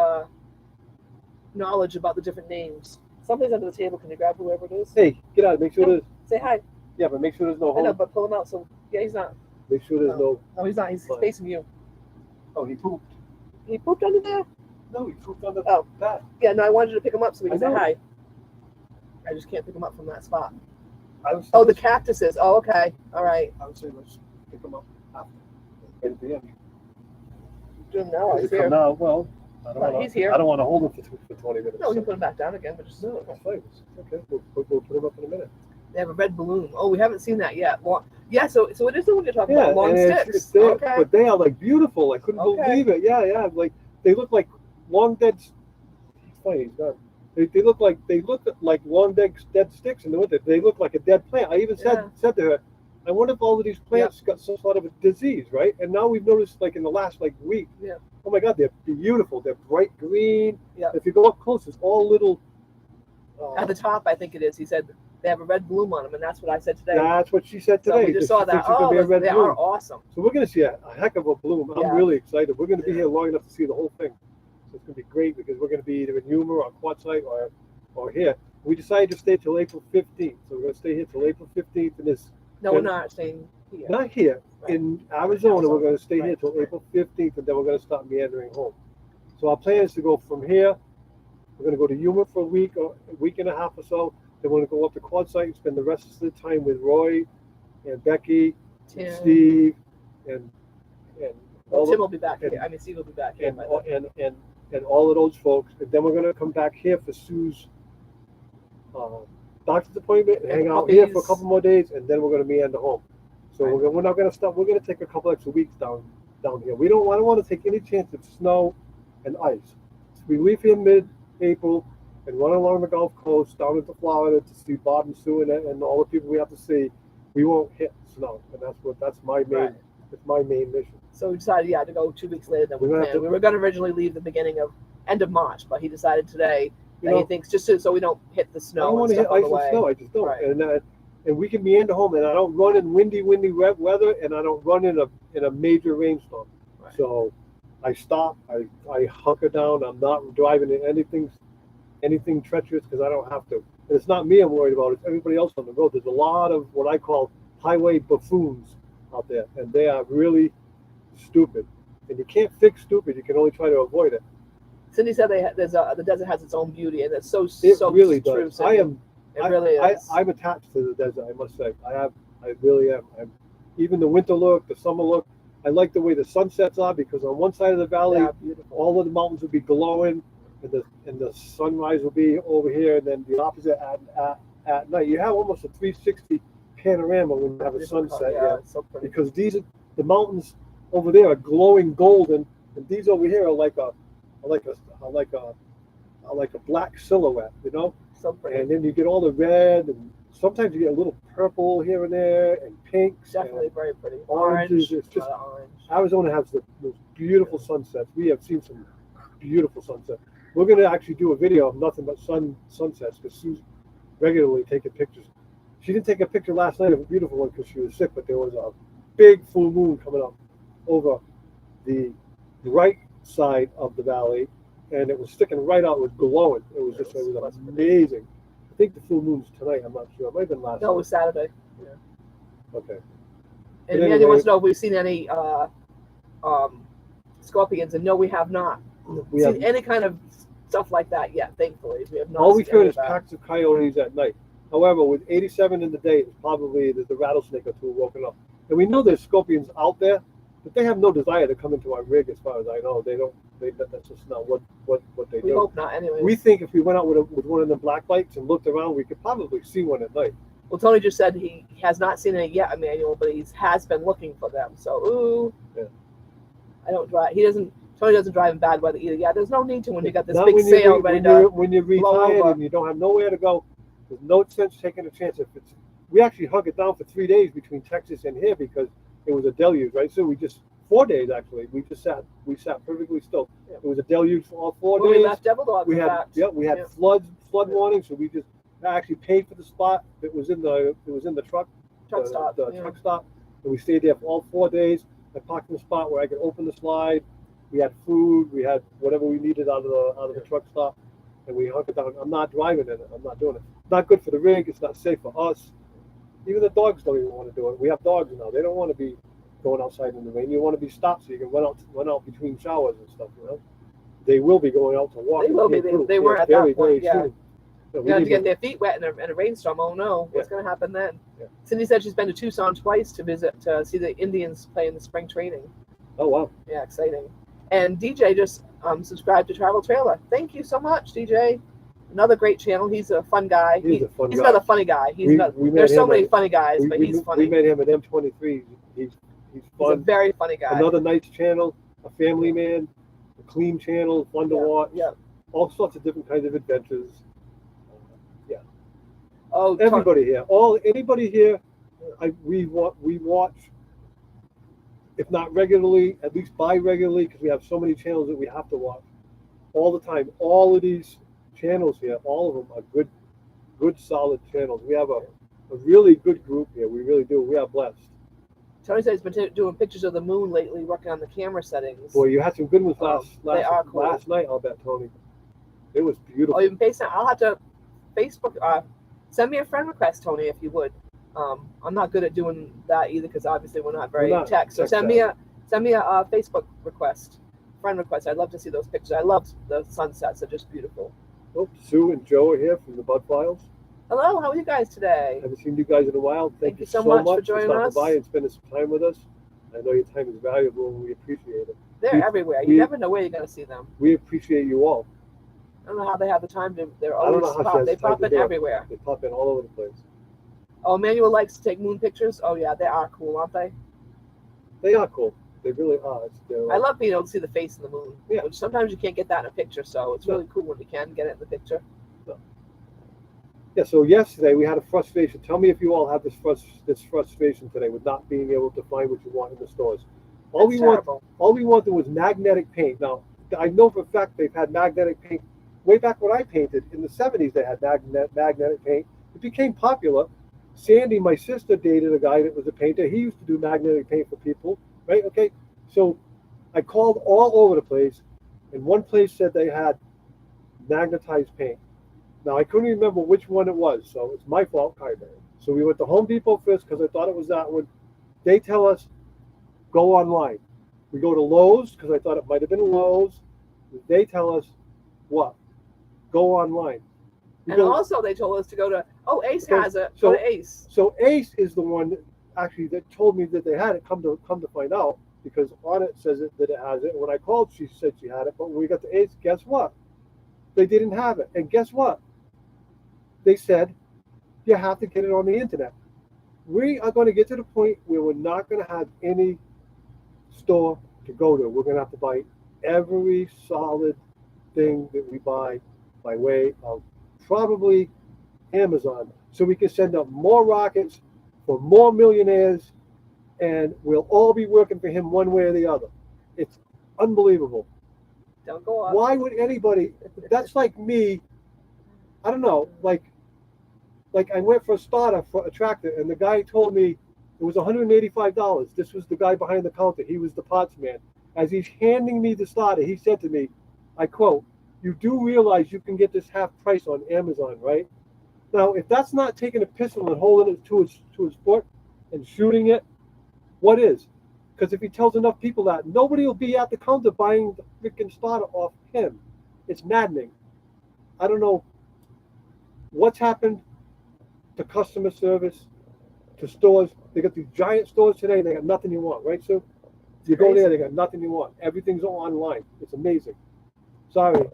knowledge about the different names. Something's under the table. Can you grab whoever it is? Hey, get out. Make sure it is. Say hi. Yeah, but make sure there's no I know, hole. but pull him out. So yeah, he's not. Make sure there's no. No, he's not. He's Fine. facing you. Oh, he pooped. He pooped under there. No, he pooped on the Oh. bat. Yeah, no, I wanted you to pick him up so we can I say know. hi. I just can't pick him up from that spot. I was. Oh, the cactuses. Oh, okay. All right. I would say let's pick him up after. Right at the end. Jim, now Does he's he come here. now? Well, I don't Well, wanna, he's here. I don't want to hold him for 20 minutes. No, we can put him back down again, but just No, it's fine. Okay, we'll put him up in a minute. they have a red balloon. Oh, we haven't seen that yet. Yeah, so it is the one you're talking Yeah, about, long and sticks. it's there, Okay. but they are like beautiful. I couldn't Okay. believe it. Yeah, like they look like long dead. It's funny, he's not. They look like long dead sticks in the winter. They look like a dead plant. I even said to her, I wonder if all of these plants got some sort of a disease, right? And now we've noticed, like in the last week, Yeah. oh my God, they're beautiful. They're bright green. Yeah. If you go up close, it's all little. At the top, I think it is. He said they have a red bloom on them, and that's what I said today. That's what she said So today. we just She saw thinks that. it's gonna Oh, be a red they bloom. are awesome. So we're going to see a heck of a bloom. Yeah. I'm really excited. We're going to be Yeah. here long enough to see the whole thing. So it's going to be great because we're going to be either in Yuma or Quartzsite or here. We decided to stay till April 15th. So we're going to stay here till April 15th. And this No, we're not staying here. not here. Right. In Arizona, we're going to stay here Right, till right. April 15th, and then we're going to start meandering home. So our plan is to go from here. We're going to go to Yuma for a week and a half or so. Then we're going to go up to Quartzsite and spend the rest of the time with Roy and Becky, and Tim. Steve, and Well, all Tim the, will be back and- here. I mean, Steve will be back here. and, by then. and all of those folks. And then we're going to come back here for Sue's doctor's appointment and And hang the out here for a puppies. couple more days, and then we're going to meander home. So Right. we're not going to stop. We're going to take a couple extra weeks down here. I don't want to take any chance of snow and ice. So we leave here mid-April and run along the Gulf Coast down into Florida to see Bob and Sue and all the people we have to see. We won't hit snow, and that's my main Right. that's my main mission. So we decided, to go 2 weeks later than we We're gonna have planned. to- We were going to originally leave the end of March, but he decided today You that he know, thinks just so we don't hit the I snow don't and want to hit stuff on ice the and way. snow. I just don't. Right. And we can meander home, and I don't run in windy weather, and I don't run in a major rainstorm. Right. So I stop. I hunker down. I'm not driving in anything treacherous because I don't have to. And it's not me I'm worried about. It's everybody else on the road. There's a lot of what I call highway buffoons out there, and they are really stupid. And you can't fix stupid. You can only try to avoid it. Cindy said the desert has its own beauty, and it's so It so really true. does. Cindy. It really is. I'm attached to the desert. I must say, I really am. Even the winter look, the summer look. I like the way the sunsets are because on one side of the valley, Yeah, beautiful. all of the mountains will be glowing, and the sunrise will be over here, and then the opposite at night. You have almost a 360 panorama when you have a sunset. Yeah, it's so pretty. Because the mountains over there are glowing golden, and these over here are like a black silhouette, you know. So pretty. And then you get all the red, and sometimes you get a little purple here and there, and pinks. Definitely very pretty. oranges, Orange. it's just- a lot of orange. Arizona has the most beautiful sunsets. We have seen some beautiful sunsets. We're going to actually do a video of nothing but sunsets because Sue's regularly taking pictures. She didn't take a picture last night of a beautiful one because she was sick, but there was a big full moon coming up over the right side of the valley, and it was sticking right out. It was glowing. It was amazing. I think the full moon's tonight. I'm not sure. It might have been last No, it night. was Saturday. Okay. And But Mandy anyway- wants to know if we've seen any scorpions, and no, we have not We seen have any kind of stuff like that yet. Thankfully, we have not. all we've seen any heard of is that. packs of coyotes at night. However, with 87 in the day, it's probably the rattlesnake or two woken up. And we know there's scorpions out there, but they have no desire to come into our rig, as far as I know. They don't. That's just not what they We do. hope not. Anyway, We think if we went out with one of the black lights and looked around, we could probably see one at night. well, Tony just said he has not seen any yet, Emmanuel, but he has been looking for them. So, ooh, Yeah. I don't drive. Tony doesn't drive in bad weather either. Yeah, there's no need to when you got this Not big when you're sail re- ready when you're blow retired over. and you don't have nowhere to go. There's no sense taking a chance. We actually hung it down for 3 days between Texas and here because it was a deluge, right? So 4 days actually. We sat perfectly still. Yeah. It was a deluge for all 4 When days. we left Devil Dogs, We in had fact. we had Yeah. flood warnings, so we just actually paid for the spot that was in the truck Truck stop. the yeah. truck stop, and we stayed there for all 4 days. I parked in a spot where I could open the slide. We had food, we had whatever we needed out of the truck stop, and we hunkered down. I'm not driving in it. I'm not doing it. It's not good for the rig. It's not safe for us. Even the dogs don't even want to do it. We have dogs now. They don't want to be going outside in the rain. You want to be stopped so you can run out between showers and stuff. They will be going out to walk. They will be. They were at very, that point. very Yeah. soon. So To get their feet wet in a rainstorm. Oh no, what's going to happen then? Yeah. Cindy said she's been to Tucson twice to see the Indians play in the spring training. Oh wow! Yeah, exciting. And DJ just subscribed to Travel Trailer. Thank you so much, DJ. Another great channel. He's a fun guy. He's another funny guy. There's so many funny guys, but he's funny. We met him at M23. He's fun. He's a very funny guy. Another nice channel, a family man, a clean channel, fun to watch. Yeah. All sorts of different kinds of adventures. Oh, everybody here, anybody here, we watch, if not regularly, at least bi-regularly, because we have so many channels that we have to watch all the time. All of these channels here, all of them are good solid channels. We have a really good group here. We really do. We are blessed. Tony said he's been doing pictures of the moon lately, working on the camera settings. Boy, you had some good ones cool. last night, I'll bet, Tony. It was beautiful. Oh, even FaceTime. I'll have to Facebook. Send me a friend request, Tony, if you would. I'm not good at doing that either because obviously we're not very tech. So send me a Facebook request, friend request. I'd love to see those pictures. I love the sunsets; they're just beautiful. Oh, Sue and Joe are here from the Bud Files. Hello, how are you guys today? Haven't seen you guys in a while. Thank you so much for joining us. By and spending some time with us. I know your time is valuable, and we appreciate it. They're everywhere. You never know where you're going to see them. We appreciate you all. I don't know how they have the time to. They're always they pop in everywhere. They pop in all over the place. Oh, Emmanuel likes to take moon pictures. Oh yeah, they are cool, aren't they? They are cool. They really are. I love being able to see the face of the moon. Yeah. Which sometimes you can't get that in a picture, so it's really cool when you can get it in the picture. Yeah. So yesterday we had a frustration. Tell me if you all have this frustration today with not being able to find what you want in the stores. All we wanted was magnetic paint. Now I know for a fact they've had magnetic paint way back when I painted in the 70s. They had magnetic paint. It became popular. Sandy, my sister, dated a guy that was a painter. He used to do magnetic paint for people, right? Okay. So I called all over the place, and one place said they had magnetized paint. Now I couldn't remember which one it was, so it's my fault, kind of. So we went to Home Depot first because I thought it was that one. They tell us, go online. We go to Lowe's because I thought it might have been Lowe's. They tell us, what? Go online. Also, they told us to go to, Ace has it. Go to Ace. So Ace is the one that told me that they had it. Come to find out, because on it says that it has it. When I called, she said she had it. But when we got to Ace, guess what? They didn't have it. And guess what? They said you have to get it on the internet. We are going to get to the point where we're not going to have any store to go to. We're going to have to buy every solid thing that we buy by way of probably Amazon, so we can send up more rockets for more millionaires, and we'll all be working for him one way or the other. It's unbelievable. Don't go on. Why would anybody? That's like me. I don't know. Like I went for a starter for a tractor, and the guy told me it was $185. This was the guy behind the counter. He was the parts man. As he's handing me the starter, he said to me, I quote, "You do realize you can get this half price on Amazon, right?" Now, if that's not taking a pistol and holding it to his foot and shooting it, what is? Because if he tells enough people that, nobody will be at the counter buying the freaking starter off him. It's maddening. I don't know what's happened to customer service, to stores. They got these giant stores today. They got nothing you want, right? So you go there, they got nothing you want. Everything's online. It's amazing. Sorry.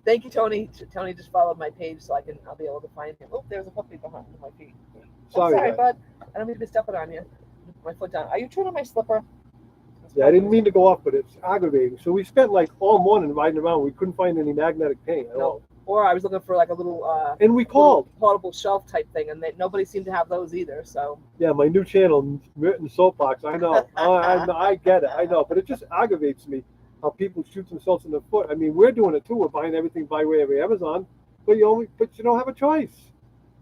Thank you, Tony. Tony just followed my page, so I'll be able to find him. Oh, there's a puppy behind my feet. Sorry, bud. I don't mean to be stepping on you. My foot down. Are you chewing on my slipper? Yeah, I didn't mean to go off, but it's aggravating. So we spent like all morning riding around. We couldn't find any magnetic paint at all. Or I was looking for like a little and we called portable shelf type thing, and nobody seemed to have those either. So yeah, my new channel, Merton Soapbox. I know. I get it. I know, but it just aggravates me how people shoot themselves in the foot. I mean, we're doing it too. We're buying everything by way of Amazon, but you don't have a choice.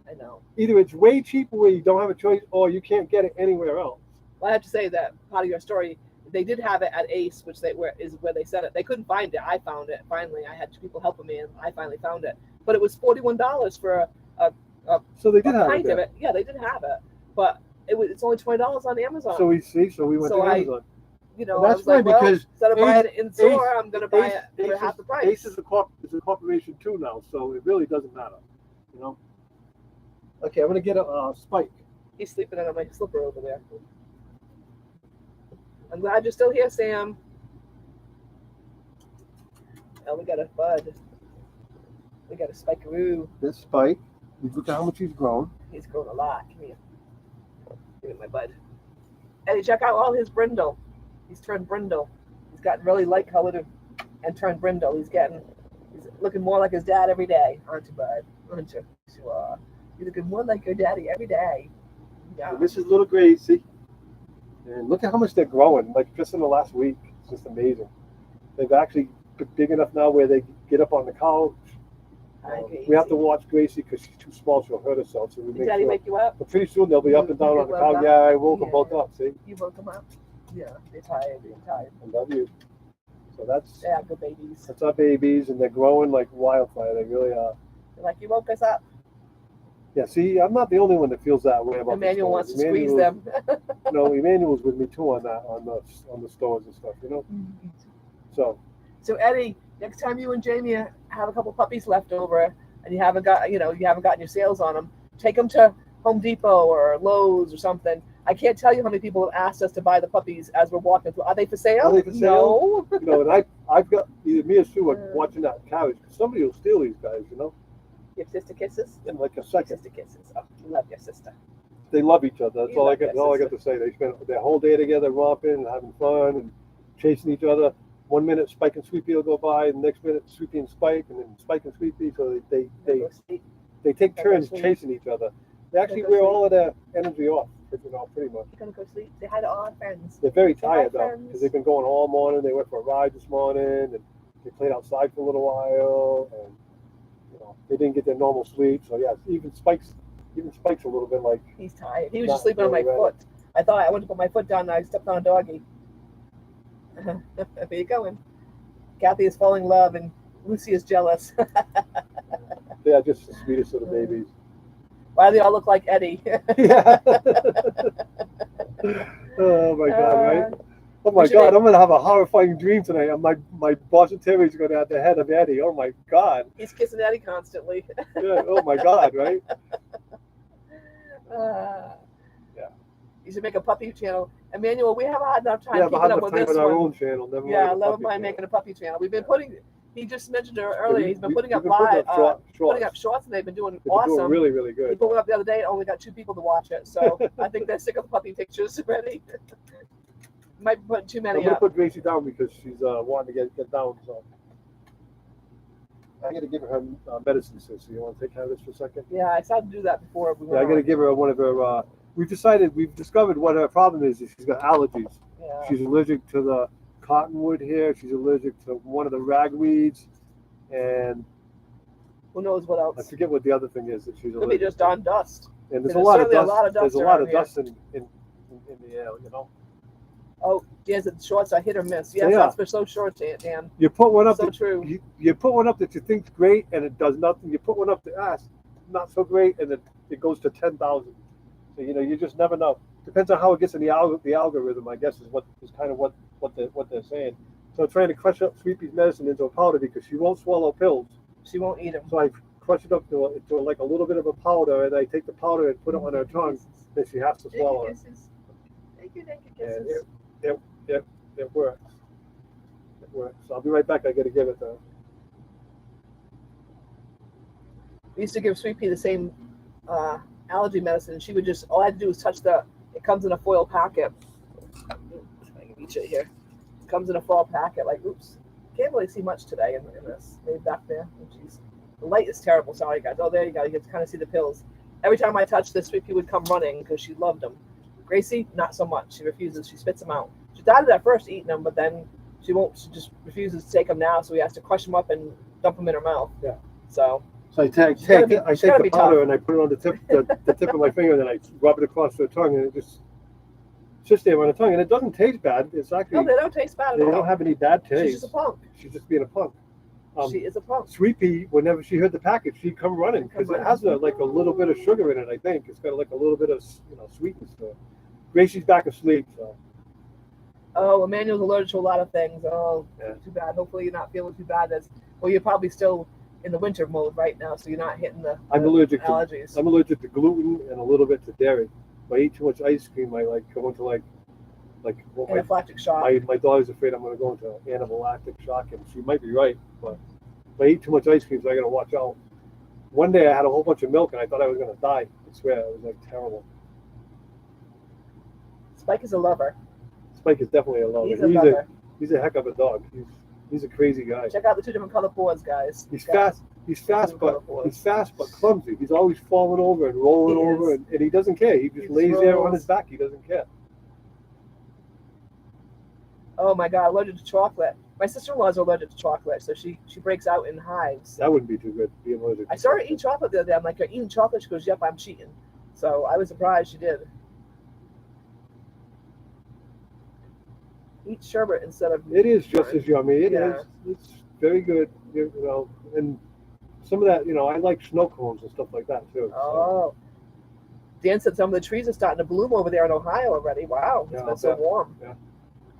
I know. Either it's way cheaper where you don't have a choice, or you can't get it anywhere else. Well, I have to say that part of your story, they did have it at Ace, which is where they said it. They couldn't find it. I found it finally. I had two people helping me, and I finally found it. But it was $41 for a So they did have it kind of there. it. Yeah, they did have it, but it's only $20 on Amazon. So we went So to Amazon. you know, And that's I was like, fine well, because instead of buying Ace- it in store, I'm gonna buy it Ace for half the price. Ace is a corporation too now, so it really doesn't matter, you know. Okay, I'm gonna get a Spike. He's sleeping on my slipper over there. I'm glad you're still here, Sam. Oh, we got a bud. We got a spikeroo. This Spike, look at how much he's grown. He's grown a lot. Come here. Give me my bud. Eddie, check out all his brindle. He's turned brindle. He's gotten really light colored and turned brindle. He's looking more like his dad every day, aren't you, bud? Aren't you? You are. You're looking more like your daddy every day. Yeah. And this is little Gracie. And look at how much they're growing, like just in the last week. It's just amazing. They've actually been big enough now where they get up on the couch. Hi, We have to Gracie. watch Gracie because she's too small, she'll hurt herself. So we Did make Daddy sure. wake you up? But pretty soon they'll be up and down You on the woke couch. up? Yeah, I woke them Yeah. both up. See, You woke them up? Yeah, they're tired. They're tired. I love you. So that's Yeah, good babies. our babies, and they're growing like wildfire. They really are. They're like, you woke us up. Yeah. See, I'm not the only one that feels that way about Emmanuel the wants stores. to squeeze them. No, Emmanuel's with me too on that, on the stores and stuff. You know. So So Eddie, next time you and Jamie have a couple puppies left over, and you haven't gotten your sales on them, take them to Home Depot or Lowe's or something. I can't tell you how many people have asked us to buy the puppies as we're walking through. Are they for sale? Are they for sale? No. you know, and I've got either me or Sue are watching that carriage because somebody will steal these guys. You know, Your sister kisses? in like a Your second. sister kisses. Oh, you love your sister. They love each other. That's You all I love got. your That's all I got to say. They spend their whole day together, romping and having fun and chasing each other. 1 minute Spike and Sweepy will go by, and the next minute Sweepy and Spike, and then Spike and Sweepy. So they Go sleep. take Go turns sleep. chasing each other. They actually Go wear sleep. all of their energy off, you know, pretty much. You're gonna go sleep. Say hi to all our friends. They're very Say hi, tired though, friends. because they've been going all morning. They went for a ride this morning, and they played outside for a little while, and you know they didn't get their normal sleep. So yeah, even Spike's a little bit like. He's tired. He was Not just sleeping on my really foot. I thought I went to put my foot down and I stepped on a doggy. There you going. Kathy is falling in love and Lucy is jealous. They are just the sweetest little babies. Why do they all look like Eddie? Yeah. Oh my God! Right? Oh my we should God! make- I'm gonna have a horrifying dream tonight. And my Boston Terrier's gonna have the head of Eddie. Oh my God! He's kissing Eddie constantly. Yeah, oh my God! Right? Yeah. You should make a puppy channel. Emmanuel, we haven't had enough time Yeah, keeping but have up enough with time this on our one. own channel. Never Yeah, mind a never puppy mind channel. making a puppy channel. We've been putting. He just mentioned her earlier. He's been putting up we've been live, shorts. putting up shorts, and they've been doing They've been awesome. doing really, really He good. put one up the other day. Only got 2 people to watch it, so I think they're sick of the puppy pictures already. Might put too I'm many gonna up. put Gracie down because she's wanting to get down. So I got to give her medicine. So you want to take care of this for a second? Yeah, I started to do that before we Yeah, I went got to on. give her one of her. We've discovered what her problem is. She's got allergies. Yeah. She's allergic to the cottonwood here. She's allergic to one of the ragweeds, and Who knows what I else? forget what the other thing is that she's Could be allergic. just on dust. And there's there's a lot of certainly a dust. lot of dust There's a lot around of here. dust in the air. You know. Oh, yes, the shorts are hit or miss. Yes, Yeah. that's for so short, Dan. You put one up. So that, true. you put one up that you think's great and it does nothing. You put one up that not so great and it goes to 10,000. So you know you just never know. Depends on how it gets in the algorithm. I guess is kind of what they're saying. So I'm trying to crush up Sweepy's medicine into a powder because she won't swallow pills. She won't eat them. So I crush it up to like a little bit of a powder, and I take the powder and put it on her tongue. Then she has to swallow it. Thank you, And kisses. it works. It works. So I'll be right back. I got to give it to her. We used to give Sweet Pea the same allergy medicine. She would just, all I had to do was touch it comes in a foil packet. I can reach it here. It comes in a foil packet, like, oops. Can't really see much today in this. Maybe back there. Oh, jeez. The light is terrible. Sorry, guys. Oh, there you go. You can kind of see the pills. Every time I touch this, Sweet Pea would come running because she loved them. Gracie, not so much. She refuses. She spits them out. She started at first eating them, but then she won't. She just refuses to take them now. So we have to crush them up and dump them in her mouth. Yeah. So So I take She's gotta be the powder tough. and I put it on the tip of my finger, and then I rub it across her tongue, and it just sits there on the tongue, and it doesn't taste bad. It's no, actually they don't taste bad they at all. don't have any bad She's taste. just a punk. She's just being a punk. She is a punk. Sweet Pea, whenever she heard the package, she'd come running because it has like a little bit of sugar in it. I think it's got like a little bit of sweetness to it. Gracie's back asleep, so Oh, Emmanuel's allergic to a lot of things. Oh, Yeah. too bad. Hopefully you're not feeling too bad. Well, you're probably still in the winter mode right now, so you're not hitting the I'm allergic to allergies. I'm allergic to gluten and a little bit to dairy. If I eat too much ice cream, I like go into like well, Anaphylactic shock. my daughter's afraid I'm going to go into anaphylactic shock, and she might be right. But if I eat too much ice cream, so I got to watch out. One day I had a whole bunch of milk, and I thought I was going to die. I swear, it was like terrible. Spike is a lover. Spike is definitely a lover. He's a lover. He's a heck of a dog. He's a crazy guy. Check out the 2 different color paws, guys. He's fast. He's fast, but clumsy. He's always falling over and rolling over, and he doesn't care. He just lays there on his back. He doesn't care. Oh my God, allergic to chocolate. My sister-in-law is allergic to chocolate, so she breaks out in hives. That wouldn't be too good. Being allergic. I saw her eat chocolate the other day. I'm like, you're eating chocolate? She goes, yep, I'm cheating. So I was surprised she did. Eat sherbet instead of. It is just as yummy. It Yeah. is. It's very good. And some of that, I like snow cones and stuff like that too. So. Oh. Dan said some of the trees are starting to bloom over there in Ohio already. Wow, it's been so warm. Yeah.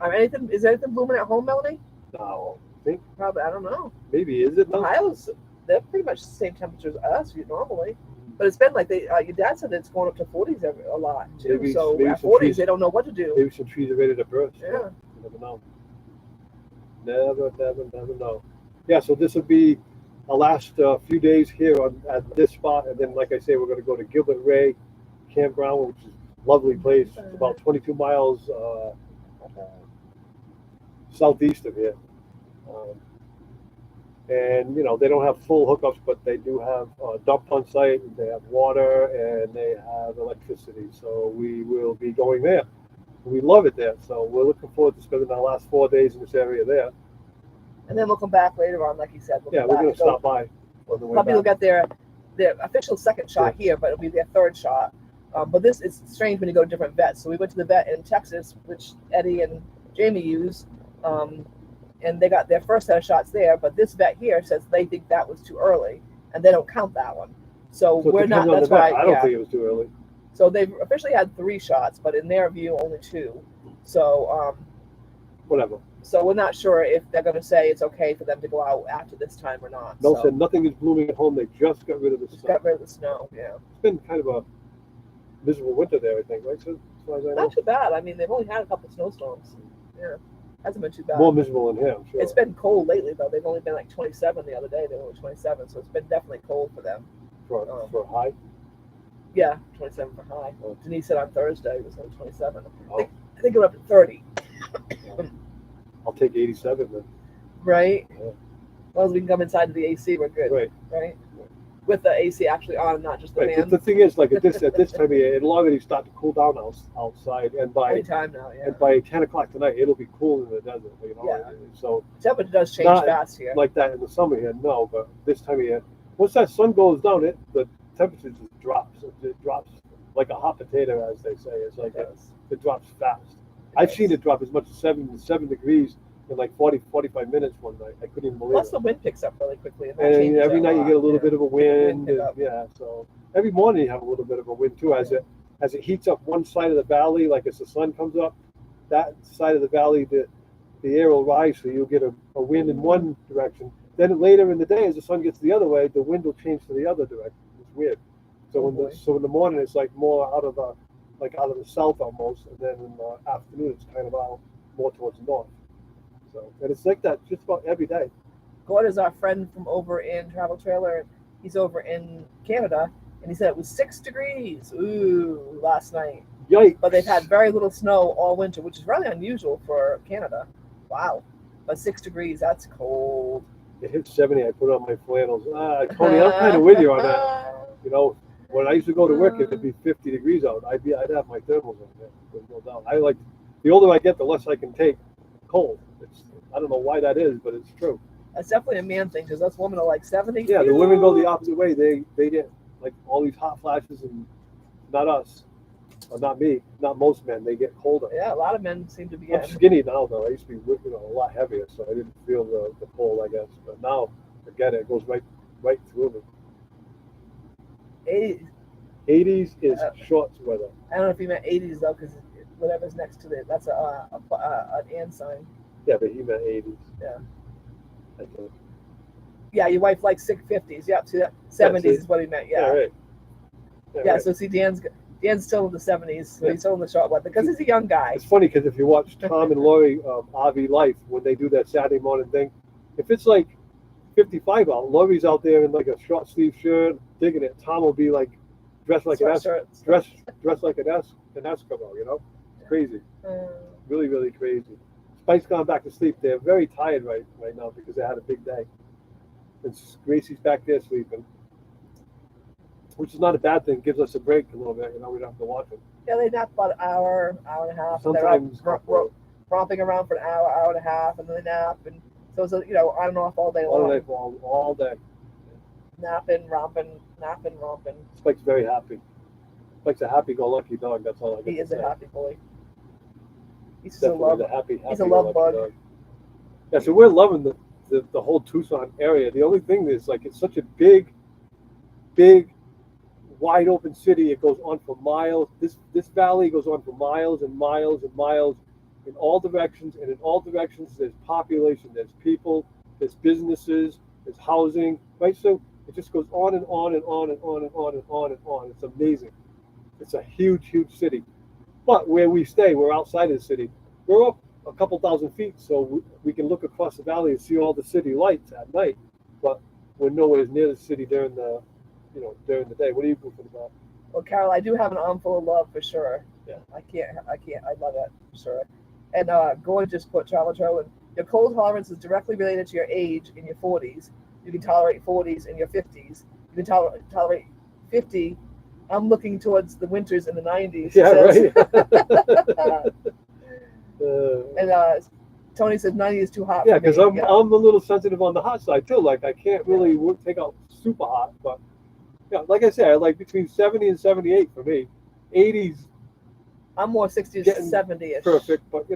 Is anything blooming at home, Melanie? No, I think Probably, I don't know. maybe is it? No? Ohio's, they're pretty much the same temperature as us normally. But it's been like your dad said it's going up to 40s a lot too. Maybe so at some 40s, trees- they don't know what to do. Maybe some trees are ready to burst. Yeah. You never know. Never know. Yeah, so this will be our last few days here at this spot, and then, like I say, we're going to go to Gilbert Ray Campground, which is a lovely place. It's about 22 miles southeast of here. And they don't have full hookups, but they do have a dump on site. They have water and they have electricity. So we will be going there. We love it there. So we're looking forward to spending our last 4 days in this area there. And then we'll come back later on, like you said. We're going to stop by on the way Probably back. will get their official second shot here, but it'll be their third shot. But it's strange when you go to different vets. So we went to the vet in Texas, which Eddie and Jamie use, and they got their first set of shots there. But this vet here says they think that was too early, and they don't count that one. So we're not. That's why I don't think it was too early. So they've officially had 3 shots, but in their view, only 2. So Whatever. So we're not sure if they're going to say it's okay for them to go out after this time or not. Mel said nothing is blooming at home. They just got rid of the snow. Got rid of the snow. Yeah. It's been kind of a miserable winter there, I think, right? So, as far as I know. Not too bad. I mean, they've only had a couple snowstorms. Yeah, hasn't been too bad. More miserable than here, I'm sure. It's been cold lately, though. They've only been like 27 the other day. They were only 27, so it's been definitely cold for them. For high. Yeah, 27 for high. Oh. Denise said on Thursday it was only 27. Oh. I think we're up to 30. I'll take 87 then. Right. Yeah. As long as we can come inside the AC, we're good. Right. With the AC actually on, not just the Right. fan. The thing is, like at this time of year, it'll already start to cool down outside, and by Anytime now, yeah. and by 10 o'clock tonight, it'll be cool in the desert. Yeah. So Temperature does change Not fast here. like that in the summer here, no. But this time of year, once that sun goes down, the temperature just drops. It drops like a hot potato, as they say. It's like it drops fast. I've seen it drop as much as 7 degrees in like 45 minutes one night. I couldn't even believe Plus it. the wind picks up really quickly. And, And every night you get a little yeah. bit of a wind. pick up. Yeah, so every morning you have a little bit of a wind too. As it heats up one side of the valley, like as the sun comes up, that side of the valley, the air will rise, so you'll get a wind in one direction. Then later in the day, as the sun gets the other way, the wind will change to the other direction. It's weird. So in the morning it's like more out of the south almost, and then in the afternoon it's kind of out more towards the north. So, and it's like that just about every day. Gord is our friend from over in Travel Trailer. He's over in Canada, and he said it was 6 degrees. Ooh, last night. Yikes! But they've had very little snow all winter, which is really unusual for Canada. Wow. But 6 degrees, that's cold. It hit 70. I put on my flannels. Tony, I'm kind of with you on that. You know, when I used to go to work, it'd be 50 degrees out. I'd have my thermals on there. There's no doubt. The older I get, the less I can take cold. I don't know why that is, but it's true. That's definitely a man thing, because us women are like 70. Yeah, the women go the opposite way. They get like all these hot flashes, and not us. Or not me, not most men. They get colder. Yeah, a lot of men seem to be I'm getting. skinny now, though. I used to be, a lot heavier, so I didn't feel the cold, I guess. But now, forget it. It goes right through me. 80s. 80s is shorts weather. I don't know if you meant 80s though, because whatever's next to it, that's an and sign. Yeah, but he meant 80s. Yeah. I think. Yeah, your wife likes 650s. Yep, see that 70s see? is what he meant. Yeah, Yeah. right. Yeah, right. so see, Dan's still in the 70s. So Yeah. he's still in the short weather because he's a young guy. It's funny because if you watch Tom and Lori RV Life when they do that Saturday morning thing, if it's like 55 out, Lori's out there in like a short sleeve shirt, digging it. Tom will be like dressed like Sweatshirts. dressed like an Eskimo. You know, it's crazy, Uh, really, really crazy. Spike's gone back to sleep. They're very tired right now because they had a big day. And Gracie's back there sleeping, which is not a bad thing. Gives us a break a little bit. You know, we don't have to watch it. yeah, they nap about an hour and a half. Sometimes they're out romping around for an hour and a half, and then they nap, and so it's on and off all day long. all day. Napping, romping. Spike's very happy. Spike's a happy-go-lucky dog. That's all I got He to is say. a happy boy. He's just a Definitely love. the he's a love bug. dog. Yeah, so we're loving the whole Tucson area. The only thing is, like, it's such a big, wide open city. It goes on for miles. This valley goes on for miles and miles and miles in all directions. And in all directions, there's population, there's people, there's businesses, there's housing, right? So it just goes on and on and on and on and on and on and on. It's amazing. It's a huge, huge city. But where we stay, we're outside of the city. We're up a couple thousand feet, so we can look across the valley and see all the city lights at night. But we're nowhere near the city during the day. What are you goofing about? Well, Carol, I do have an armful of love for sure. Yeah. I love it for sure. And Gordon just put Travel Trailer. Your cold tolerance is directly related to your age in your 40s. You can tolerate 40s in your 50s. You can tolerate 50. I'm looking towards the winters in the 90s. Yeah, right. right. And Tony said 90 is too hot. Yeah, for me. because I'm a little sensitive on the hot side too. Like I can't really take out super hot, but yeah, like I said, I like between 70 and 78 for me. 80s. I'm more 60 to 70ish. Perfect, but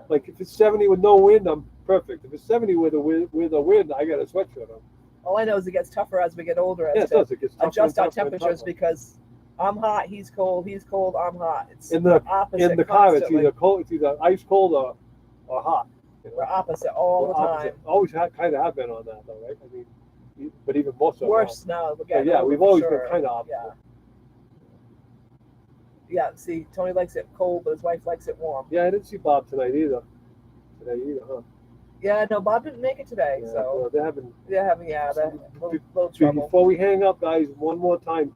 like if it's 70 with no wind, I'm perfect. If it's 70 with a wind, I got a sweatshirt on. All I know is it gets tougher as we get older. Yeah, it does. It gets tougher adjust our and tougher and temperatures tougher. because I'm hot, he's cold, I'm hot. It's in the opposite in the car, it's constantly. either cold, it's either ice cold or hot. We're opposite all the time. Always kind of have been on that though, right? I mean, but even more so. Worse now. Yeah, we've always been kind of opposite. Yeah. Yeah, see, Tony likes it cold, but his wife likes it warm. Yeah, I didn't see Bob tonight either. Huh? Yeah, no, Bob didn't make it today, Yeah, so well, they're having a little trouble. Before we hang up, guys, one more time.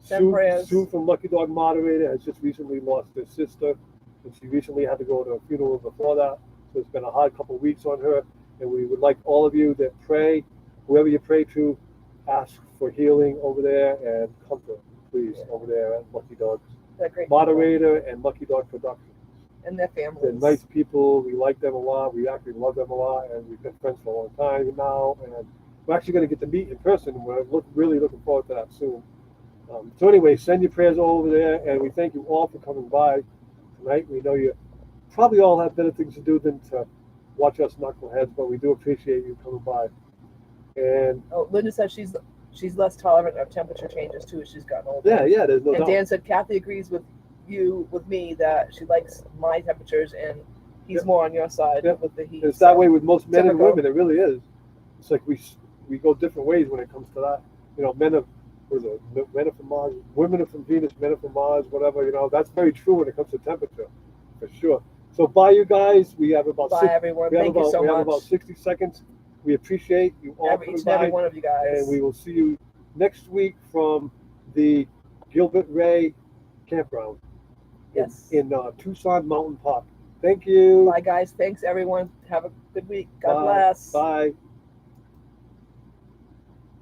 Send prayers. Sue from Lucky Dog Moderator has just recently lost her sister, and she recently had to go to a funeral before that. So it's been a hard couple of weeks on her, and we would like all of you that pray, whoever you pray to, ask for healing over there and comfort, please, over there at Lucky Dog Moderator and Lucky Dog Productions. And their families. They're nice people. We like them a lot. We actually love them a lot, and we've been friends for a long time now. And we're actually going to get to meet in person. We're really looking forward to that soon. So anyway, send your prayers over there, and we thank you all for coming by tonight. We know you probably all have better things to do than to watch us knuckleheads, but we do appreciate you coming by. And Linda said she's less tolerant of temperature changes too as she's gotten older. Yeah, there's no doubt. And Dan said Kathy agrees with me that she likes my temperatures and he's more on your side with the heat. It's that way with most men typical. and women. It really is. It's like we go different ways when it comes to that. Men are from Mars, women are from Venus, men are from Mars, whatever. That's very true when it comes to temperature, for sure. So bye, you guys. We have about everyone. Thank you so much. We have about 60 seconds. We appreciate you all coming each and by, every one of you guys. and we will see you next week from the Gilbert Ray Campground. Yes. In Tucson Mountain Park. Thank you. Bye, guys. Thanks, everyone. Have a good week. God bless. Bye.